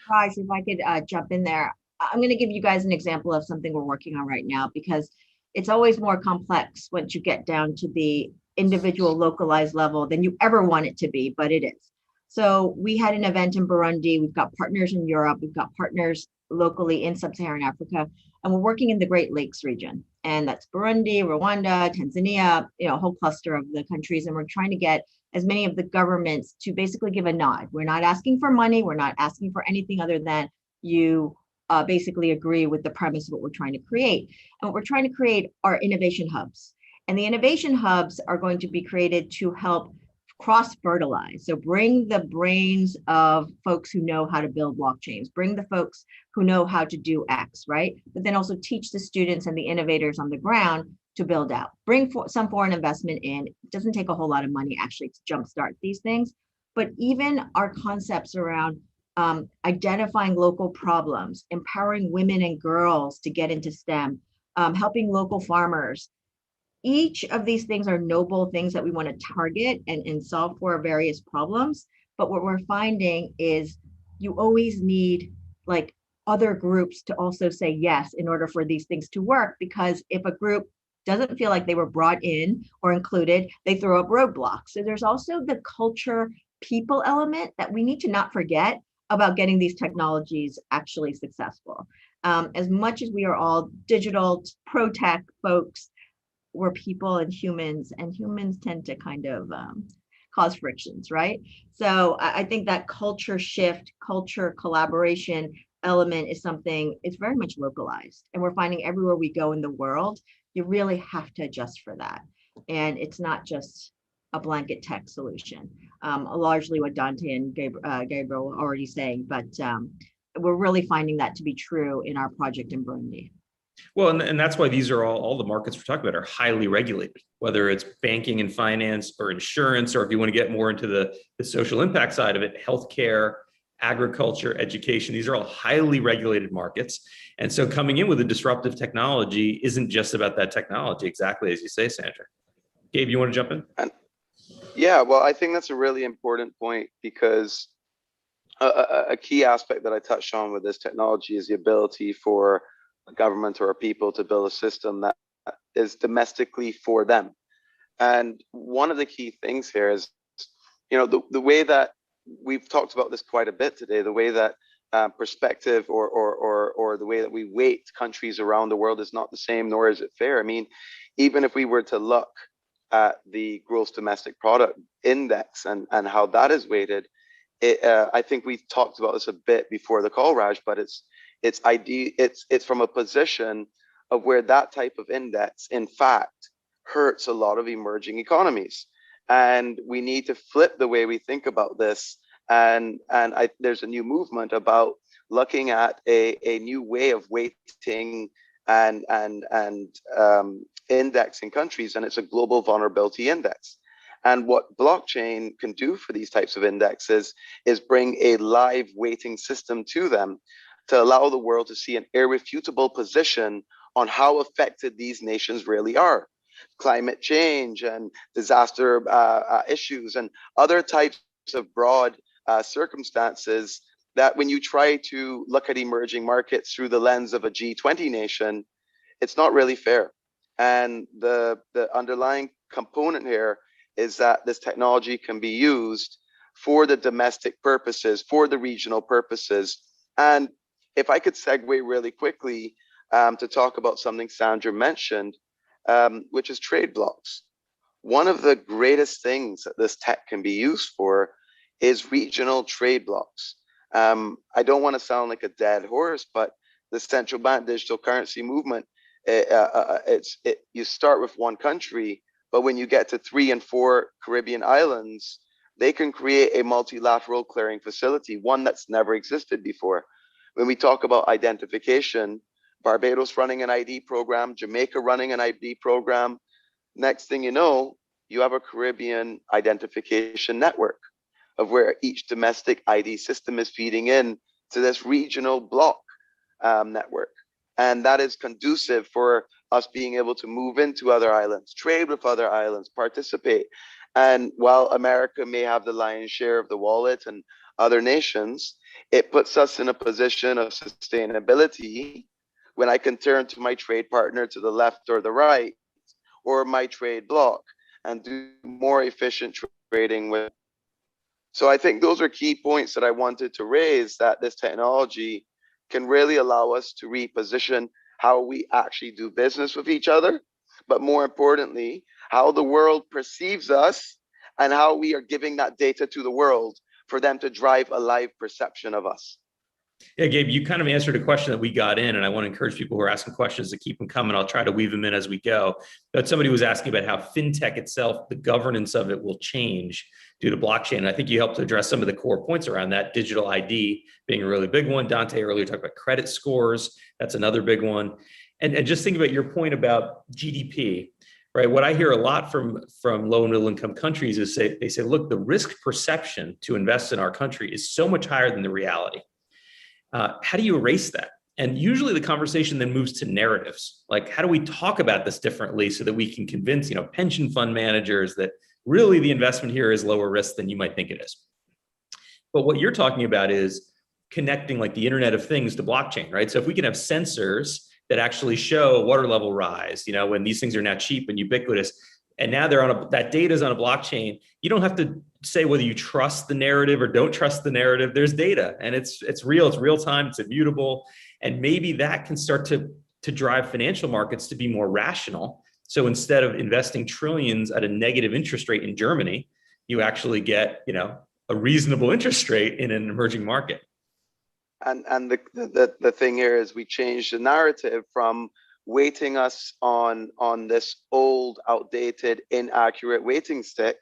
Guys, if I could jump in there, I'm going to give you guys an example of something we're working on right now, because it's always more complex once you get down to the individual localized level than you ever want it to be, but it is. So we had an event in Burundi. We've got partners in Europe. We've got partners locally in sub-Saharan Africa, and we're working in the Great Lakes region. And that's Burundi, Rwanda, Tanzania, a whole cluster of the countries. And we're trying to get as many of the governments to basically give a nod. We're not asking for money. We're not asking for anything other than you basically agree with the premise of what we're trying to create. And what we're trying to create are innovation hubs. And the innovation hubs are going to be created to help cross-fertilize. So bring the brains of folks who know how to build blockchains, bring the folks who know how to do X, right? But then also teach the students and the innovators on the ground to build out. Bring some foreign investment in. It doesn't take a whole lot of money actually to jumpstart these things. But even our concepts around identifying local problems, empowering women and girls to get into STEM, helping local farmers. Each of these things are noble things that we want to target and solve for various problems. But what we're finding is you always need other groups to also say yes in order for these things to work, because if a group doesn't feel like they were brought in or included, they throw up roadblocks. So there's also the culture people element that we need to not forget about getting these technologies actually successful. As much as we are all digital pro-tech folks, we're people and humans tend to kind of cause frictions, right? So I think that culture shift, culture collaboration element is something, it's very much localized. And we're finding everywhere we go in the world, you really have to adjust for that. And it's not just a blanket tech solution, largely what Dante and Gabriel were already saying, but we're really finding that to be true in our project in Burundi. Well, and that's why these are all the markets we're talking about are highly regulated, whether it's banking and finance or insurance, or if you want to get more into the social impact side of it, healthcare, agriculture, education, these are all highly regulated markets. And so coming in with a disruptive technology isn't just about that technology, exactly as you say, Sandra. Gabe, you want to jump in? Yeah, well, I think that's a really important point, because a key aspect that I touched on with this technology is the ability for a government or a people to build a system that is domestically for them. And one of the key things here is, the way that we've talked about this quite a bit today, the way that perspective or the way that we weight countries around the world is not the same, nor is it fair. I mean, even if we were to look at the gross domestic product index and how that is weighted, I think we talked about this a bit before the call, Raj, but it's from a position of where that type of index, in fact, hurts a lot of emerging economies. And we need to flip the way we think about this. And there's a new movement about looking at a new way of weighting and indexing countries, and it's a global vulnerability index. And what blockchain can do for these types of indexes is bring a live weighting system to them to allow the world to see an irrefutable position on how affected these nations really are. Climate change and disaster issues and other types of broad circumstances that when you try to look at emerging markets through the lens of a G20 nation, it's not really fair. And the underlying component here is that this technology can be used for the domestic purposes, for the regional purposes. And if I could segue really quickly to talk about something Sandra mentioned, which is trade blocks. One of the greatest things that this tech can be used for is regional trade blocks. I don't want to sound like a dead horse, but the central bank digital currency movement, you start with one country, but when you get to 3 and 4 Caribbean islands, they can create a multilateral clearing facility, one that's never existed before. When we talk about identification, Barbados running an ID program, Jamaica running an ID program. Next thing you know, you have a Caribbean identification network of where each domestic ID system is feeding in to this regional block network. And that is conducive for us being able to move into other islands, trade with other islands, participate. And while America may have the lion's share of the wallet and other nations, it puts us in a position of sustainability when I can turn to my trade partner to the left or the right, or my trade block, and do more efficient trading with. So I think those are key points that I wanted to raise, that this technology can really allow us to reposition how we actually do business with each other, but more importantly, how the world perceives us and how we are giving that data to the world for them to drive a live perception of us. Yeah, Gabe, you kind of answered a question that we got in, and I want to encourage people who are asking questions to keep them coming. I'll try to weave them in as we go. But somebody was asking about how fintech itself, the governance of it will change due to blockchain. And I think you helped to address some of the core points around that, digital ID being a really big one. Dante earlier talked about credit scores. That's another big one. And just think about your point about GDP, right? What I hear a lot from low and middle income countries is they say, look, the risk perception to invest in our country is so much higher than the reality. How do you erase that? And usually the conversation then moves to narratives. Like, how do we talk about this differently so that we can convince, pension fund managers that really the investment here is lower risk than you might think it is? But what you're talking about is connecting like the Internet of Things to blockchain, right? So if we can have sensors that actually show water level rise, when these things are now cheap and ubiquitous, and now that data is on a blockchain, you don't have to say whether you trust the narrative or don't trust the narrative. There's data, and it's real, it's real time, it's immutable. And maybe that can start to drive financial markets to be more rational. So instead of investing trillions at a negative interest rate in Germany, you actually get, a reasonable interest rate in an emerging market. And the thing here is we change the narrative from weighting us on this old, outdated, inaccurate weighting stick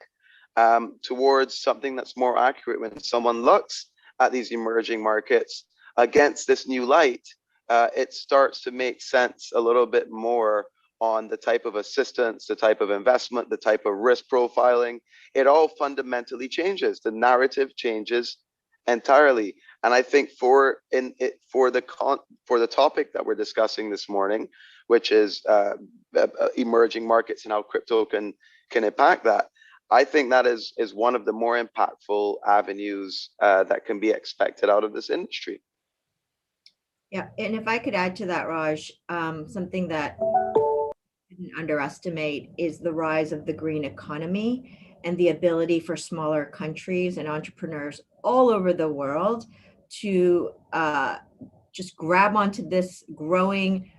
towards something that's more accurate. When someone looks at these emerging markets against this new light, it starts to make sense a little bit more on the type of assistance, the type of investment, the type of risk profiling. It all fundamentally changes. The narrative changes entirely. And I think for the topic that we're discussing this morning, which is emerging markets and how crypto can impact that, I think that is one of the more impactful avenues that can be expected out of this industry. Yeah, and if I could add to that, Raj, something that I didn't underestimate is the rise of the green economy and the ability for smaller countries and entrepreneurs all over the world to just grab onto this growing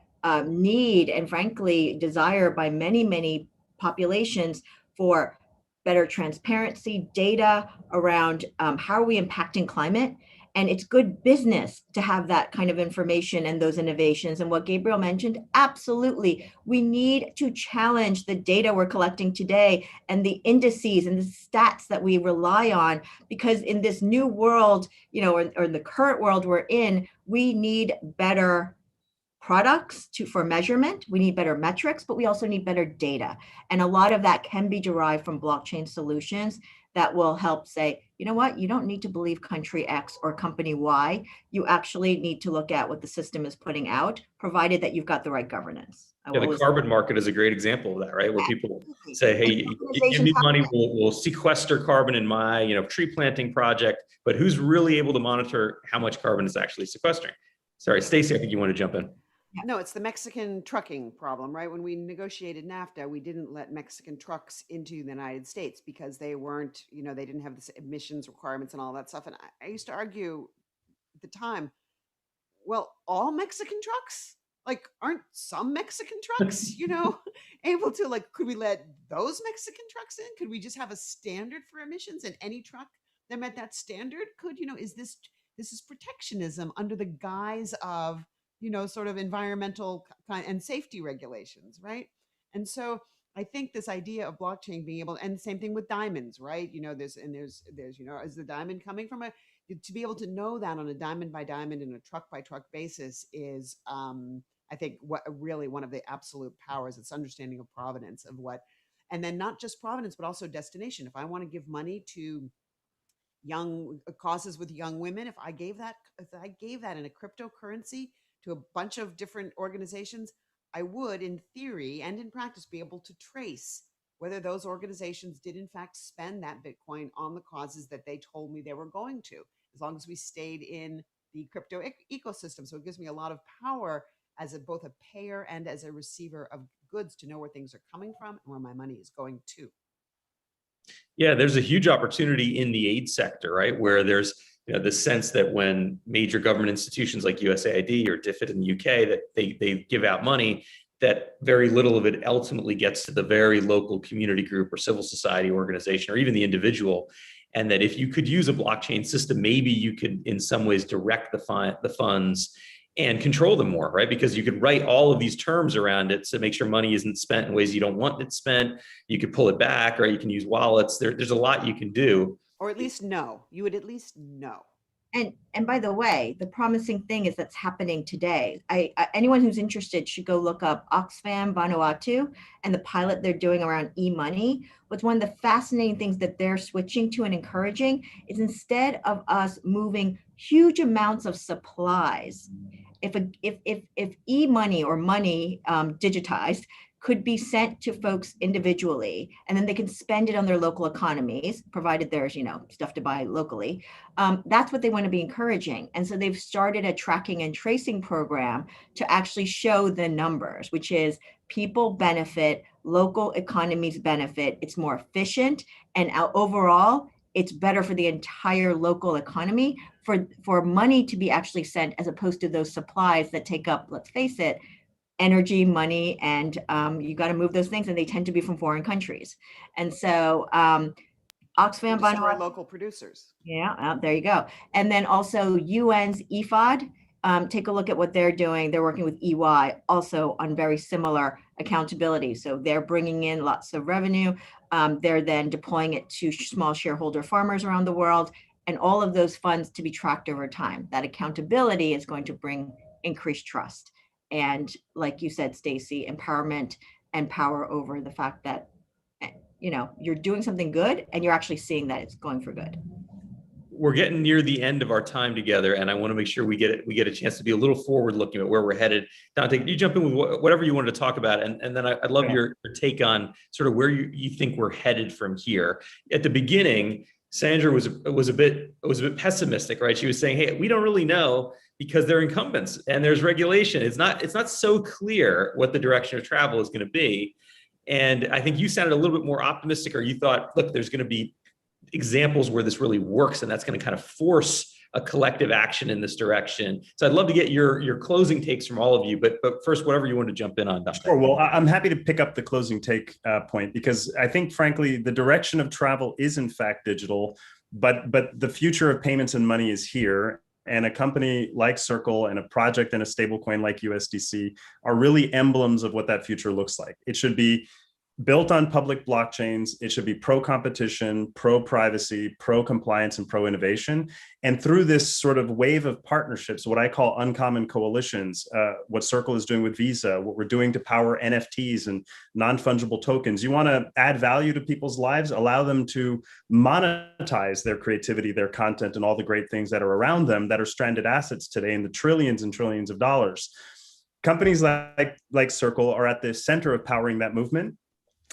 need and frankly desire by many populations for better transparency, data around how are we impacting climate. And it's good business to have that kind of information and those innovations. And what Gabriel mentioned, absolutely, we need to challenge the data we're collecting today and the indices and the stats that we rely on, because in this new world, or in the current world we're in, we need better products for measurement. We need better metrics, but we also need better data. And a lot of that can be derived from blockchain solutions that will help say, you know what, you don't need to believe country X or company Y. You actually need to look at what the system is putting out, provided that you've got the right governance. Yeah, the carbon market is a great example of that, right? Where people say, hey, give me money, we'll sequester carbon in my tree planting project, but who's really able to monitor how much carbon is actually sequestering? Sorry, Staci, I think you want to jump in. No, it's the Mexican trucking problem, right? When we negotiated NAFTA, we didn't let Mexican trucks into the United States because they weren't, they didn't have the emissions requirements and all that stuff. And I used to argue at the time, well, all Mexican trucks? Like, aren't some Mexican trucks, able to, could we let those Mexican trucks in? Could we just have a standard for emissions, and any truck that met that standard could, this is protectionism under the guise of, sort of environmental and safety regulations, right? And so I think this idea of blockchain being able, and the same thing with diamonds, right? There's, is the diamond coming from to be able to know that on a diamond by diamond and a truck by truck basis is, I think, what really one of the absolute powers. It's understanding of provenance of what, and then not just provenance, but also destination. If I want to give money to young causes with young women, if I gave that in a cryptocurrency to a bunch of different organizations, I would, in theory and in practice, be able to trace whether those organizations did in fact spend that Bitcoin on the causes that they told me they were going to, as long as we stayed in the crypto ecosystem. So it gives me a lot of power as both a payer and as a receiver of goods to know where things are coming from and where my money is going to. Yeah, there's a huge opportunity in the aid sector, right? Where there's the sense that when major government institutions like USAID or DFID in the UK, that they give out money, that very little of it ultimately gets to the very local community group or civil society organization or even the individual. And that if you could use a blockchain system, maybe you could in some ways direct the funds and control them more, right? Because you could write all of these terms around it to make sure money isn't spent in ways you don't want it spent. You could pull it back, or you can use wallets. There's a lot you can do. Or at least know. You would at least know. And by the way, the promising thing is that's happening today. Anyone who's interested should go look up Oxfam Vanuatu and the pilot they're doing around e-money. What's one of the fascinating things that they're switching to and encouraging is, instead of us moving huge amounts of supplies, if e-money or money digitized could be sent to folks individually, and then they can spend it on their local economies, provided there's, stuff to buy locally. That's what they want to be encouraging. And so they've started a tracking and tracing program to actually show the numbers, which is people benefit, local economies benefit, it's more efficient, and overall, it's better for the entire local economy for money to be actually sent, as opposed to those supplies that take up, let's face it, energy, money, and you got to move those things, and they tend to be from foreign countries. And so Oxfam Vanuatu, local producers. Yeah, there you go. And then also UN's EFOD. Take a look at what they're doing. They're working with EY also on very similar accountability. So they're bringing in lots of revenue. They're then deploying it to small shareholder farmers around the world, and all of those funds to be tracked over time. That accountability is going to bring increased trust. And like you said, Staci, empowerment and power over the fact that, you're doing something good and you're actually seeing that it's going for good. we're getting near the end of our time together, and I want to make sure we get a chance to be a little forward looking at where we're headed. Dante, can you jump in with whatever you wanted to talk about, and then I'd love your take on sort of where you think we're headed from here. At the beginning, Sandra was a bit pessimistic, right? She was saying, "Hey, we don't really know because they're incumbents and there's regulation. It's not so clear what the direction of travel is going to be." And I think you sounded a little bit more optimistic, or you thought, look, there's going to be examples where this really works, and that's going to kind of force a collective action in this direction. So I'd love to get your closing takes from all of you, but first, whatever you want to jump in on, Dante. Sure. Well, I'm happy to pick up the closing take point, because I think, frankly, the direction of travel is in fact digital, but the future of payments and money is here. And a company like Circle and a project and a stablecoin like USDC are really emblems of what that future looks like. It should be built on public blockchains. It should be pro-competition, pro-privacy, pro-compliance, and pro-innovation. And through this sort of wave of partnerships, what I call uncommon coalitions, what Circle is doing with Visa, what we're doing to power NFTs and non-fungible tokens, you want to add value to people's lives, allow them to monetize their creativity, their content, and all the great things that are around them that are stranded assets today in the trillions and trillions of dollars. Companies like Circle are at the center of powering that movement.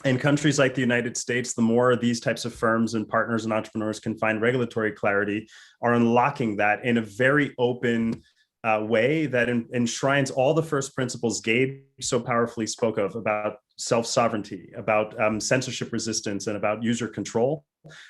In countries like the United States, the more these types of firms and partners and entrepreneurs can find regulatory clarity, are unlocking that in a very open way that enshrines all the first principles Gabe so powerfully spoke of about self-sovereignty, about censorship resistance, and about user control.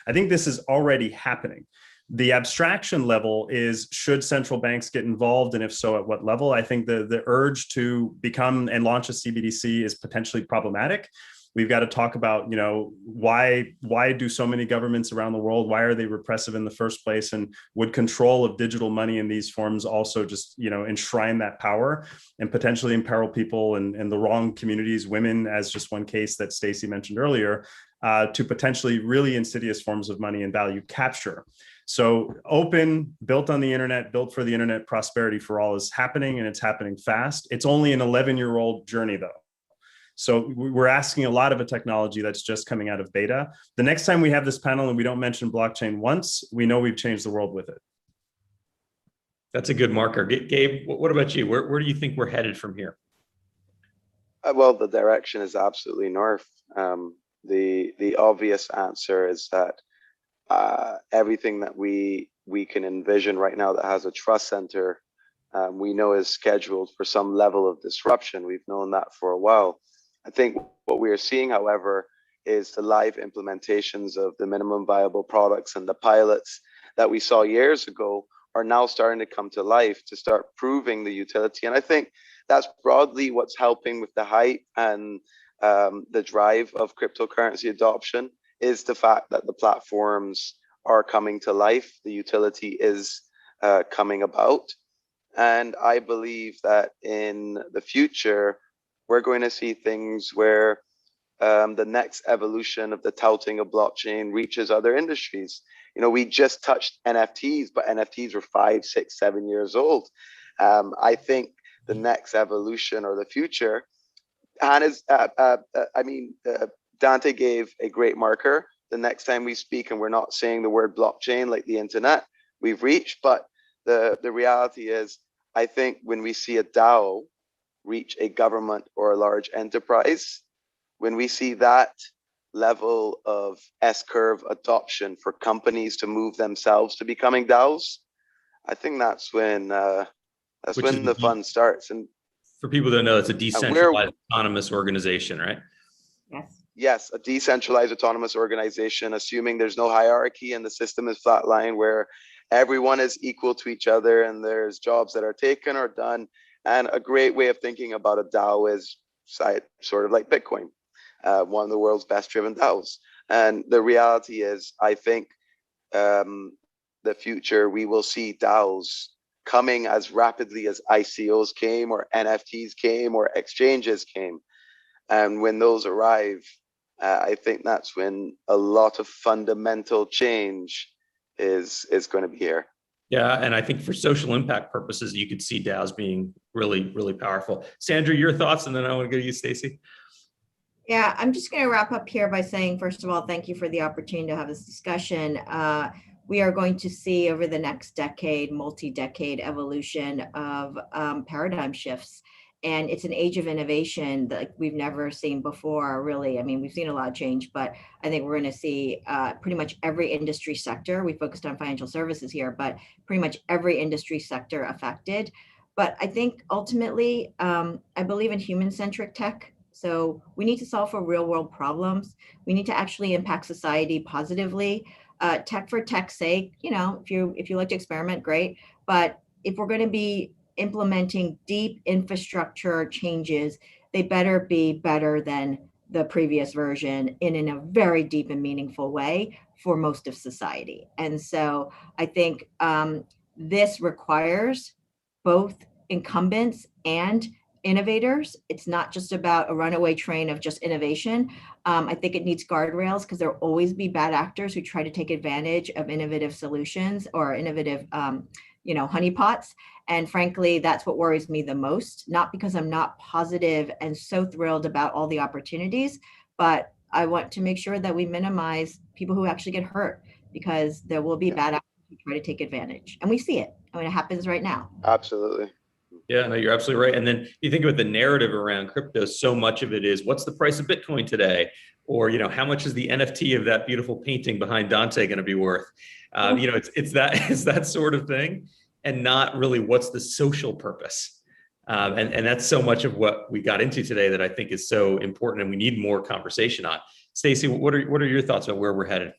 I think this is already happening. The abstraction level is, should central banks get involved, and if so, at what level? I think the urge to become and launch a CBDC is potentially problematic. We've got to talk about, why do so many governments around the world, why are they repressive in the first place? And would control of digital money in these forms also just, enshrine that power and potentially imperil people and the wrong communities, women, as just one case that Staci mentioned earlier, to potentially really insidious forms of money and value capture. So open, built on the internet, built for the internet, prosperity for all is happening, and it's happening fast. It's only an 11-year-old journey though. So we're asking a lot of a technology that's just coming out of beta. The next time we have this panel and we don't mention blockchain once, we know we've changed the world with it. That's a good marker. Gabe, what about you? Where do you think we're headed from here? Well, the direction is absolutely north. The obvious answer is that everything that we can envision right now that has a trust center, we know is scheduled for some level of disruption. We've known that for a while. I think what we are seeing, however, is the live implementations of the minimum viable products and the pilots that we saw years ago are now starting to come to life, to start proving the utility. And I think that's broadly what's helping with the hype and the drive of cryptocurrency adoption, is the fact that the platforms are coming to life, the utility is coming about. And I believe that in the future, we're going to see things where the next evolution of the touting of blockchain reaches other industries. We just touched NFTs, but NFTs were 5, 6, 7 years old. I think the next evolution or the future, and Dante gave a great marker. The next time we speak and we're not saying the word blockchain like the internet, we've reached. But the reality is, I think when we see a DAO reach a government or a large enterprise, when we see that level of S-curve adoption for companies to move themselves to becoming DAOs, I think that's when the fun starts. And for people that know, it's a decentralized autonomous organization, right? Yes, a decentralized autonomous organization, assuming there's no hierarchy and the system is flatline, where everyone is equal to each other and there's jobs that are taken or done. And a great way of thinking about a DAO is sort of like Bitcoin, one of the world's best driven DAOs. And the reality is, I think the future, we will see DAOs coming as rapidly as ICOs came, or NFTs came, or exchanges came. And when those arrive, I think that's when a lot of fundamental change is going to be here. Yeah, and I think for social impact purposes, you could see DAOs being really, really powerful. Sandra, your thoughts, and then I want to go to you, Staci. Yeah, I'm just going to wrap up here by saying, first of all, thank you for the opportunity to have this discussion. we are going to see over the next decade, multi-decade evolution of paradigm shifts. And it's an age of innovation that we've never seen before, really. I mean, we've seen a lot of change, but I think we're going to see pretty much every industry sector. We focused on financial services here, but pretty much every industry sector affected. But I think ultimately, I believe in human-centric tech. So we need to solve for real-world problems. We need to actually impact society positively. Tech for tech's sake, you know, if you like to experiment, great. But if we're going to be implementing deep infrastructure changes, they better be better than the previous version and in a very deep and meaningful way for most of society. And so I think this requires both incumbents and innovators. It's not just about a runaway train of just innovation. I think it needs guardrails because there will always be bad actors who try to take advantage of innovative solutions or innovative, honeypots. And frankly, that's what worries me the most, not because I'm not positive and so thrilled about all the opportunities, but I want to make sure that we minimize people who actually get hurt because there will be bad actors who try to take advantage. And we see it. I mean, it happens right now. Absolutely. Yeah, no, you're absolutely right. And then you think about the narrative around crypto, so much of it is what's the price of Bitcoin today? Or, how much is the NFT of that beautiful painting behind Dante going to be worth? It's that sort of thing, and not really what's the social purpose. And that's so much of what we got into today that I think is so important and we need more conversation on. Staci, what are your thoughts about where we're headed?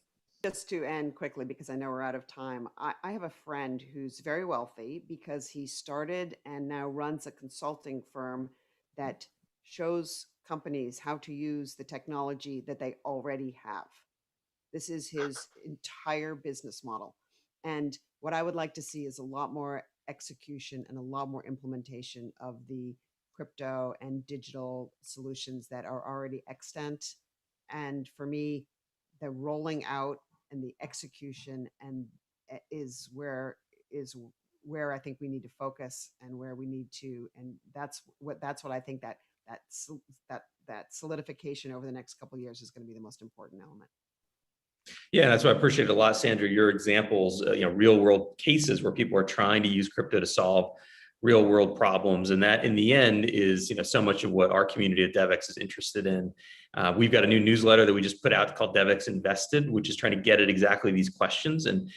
Just to end quickly, because I know we're out of time, I have a friend who's very wealthy because he started and now runs a consulting firm that shows companies how to use the technology that they already have. This is his entire business model. And what I would like to see is a lot more execution and a lot more implementation of the crypto and digital solutions that are already extant. And for me, the rolling out and the execution and is where I think we need to focus and where we need to, and that's what I think that solidification over the next couple of years is going to be the most important element. Yeah, that's what I appreciate a lot, Sandra. Your examples, real world cases where people are trying to use crypto to solve real world problems. And that in the end is, so much of what our community at Devex is interested in. We've got a new newsletter that we just put out called Devex Invested, which is trying to get at exactly these questions. And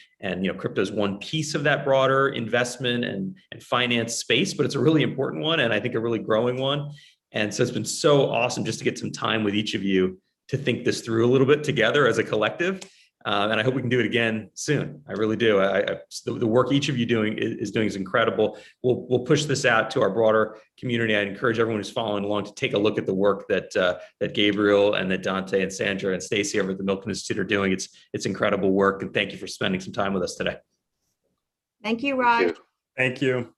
crypto is one piece of that broader investment and finance space, but it's a really important one. And I think a really growing one. And so it's been so awesome just to get some time with each of you to think this through a little bit together as a collective. And I hope we can do it again soon. I really do. The work each of you is doing is incredible. We'll push this out to our broader community. I encourage everyone who's following along to take a look at the work that Gabriel and that Dante and Sandra and Staci over at the Milken Institute are doing. It's incredible work. And thank you for spending some time with us today. Thank you, Raj. Thank you.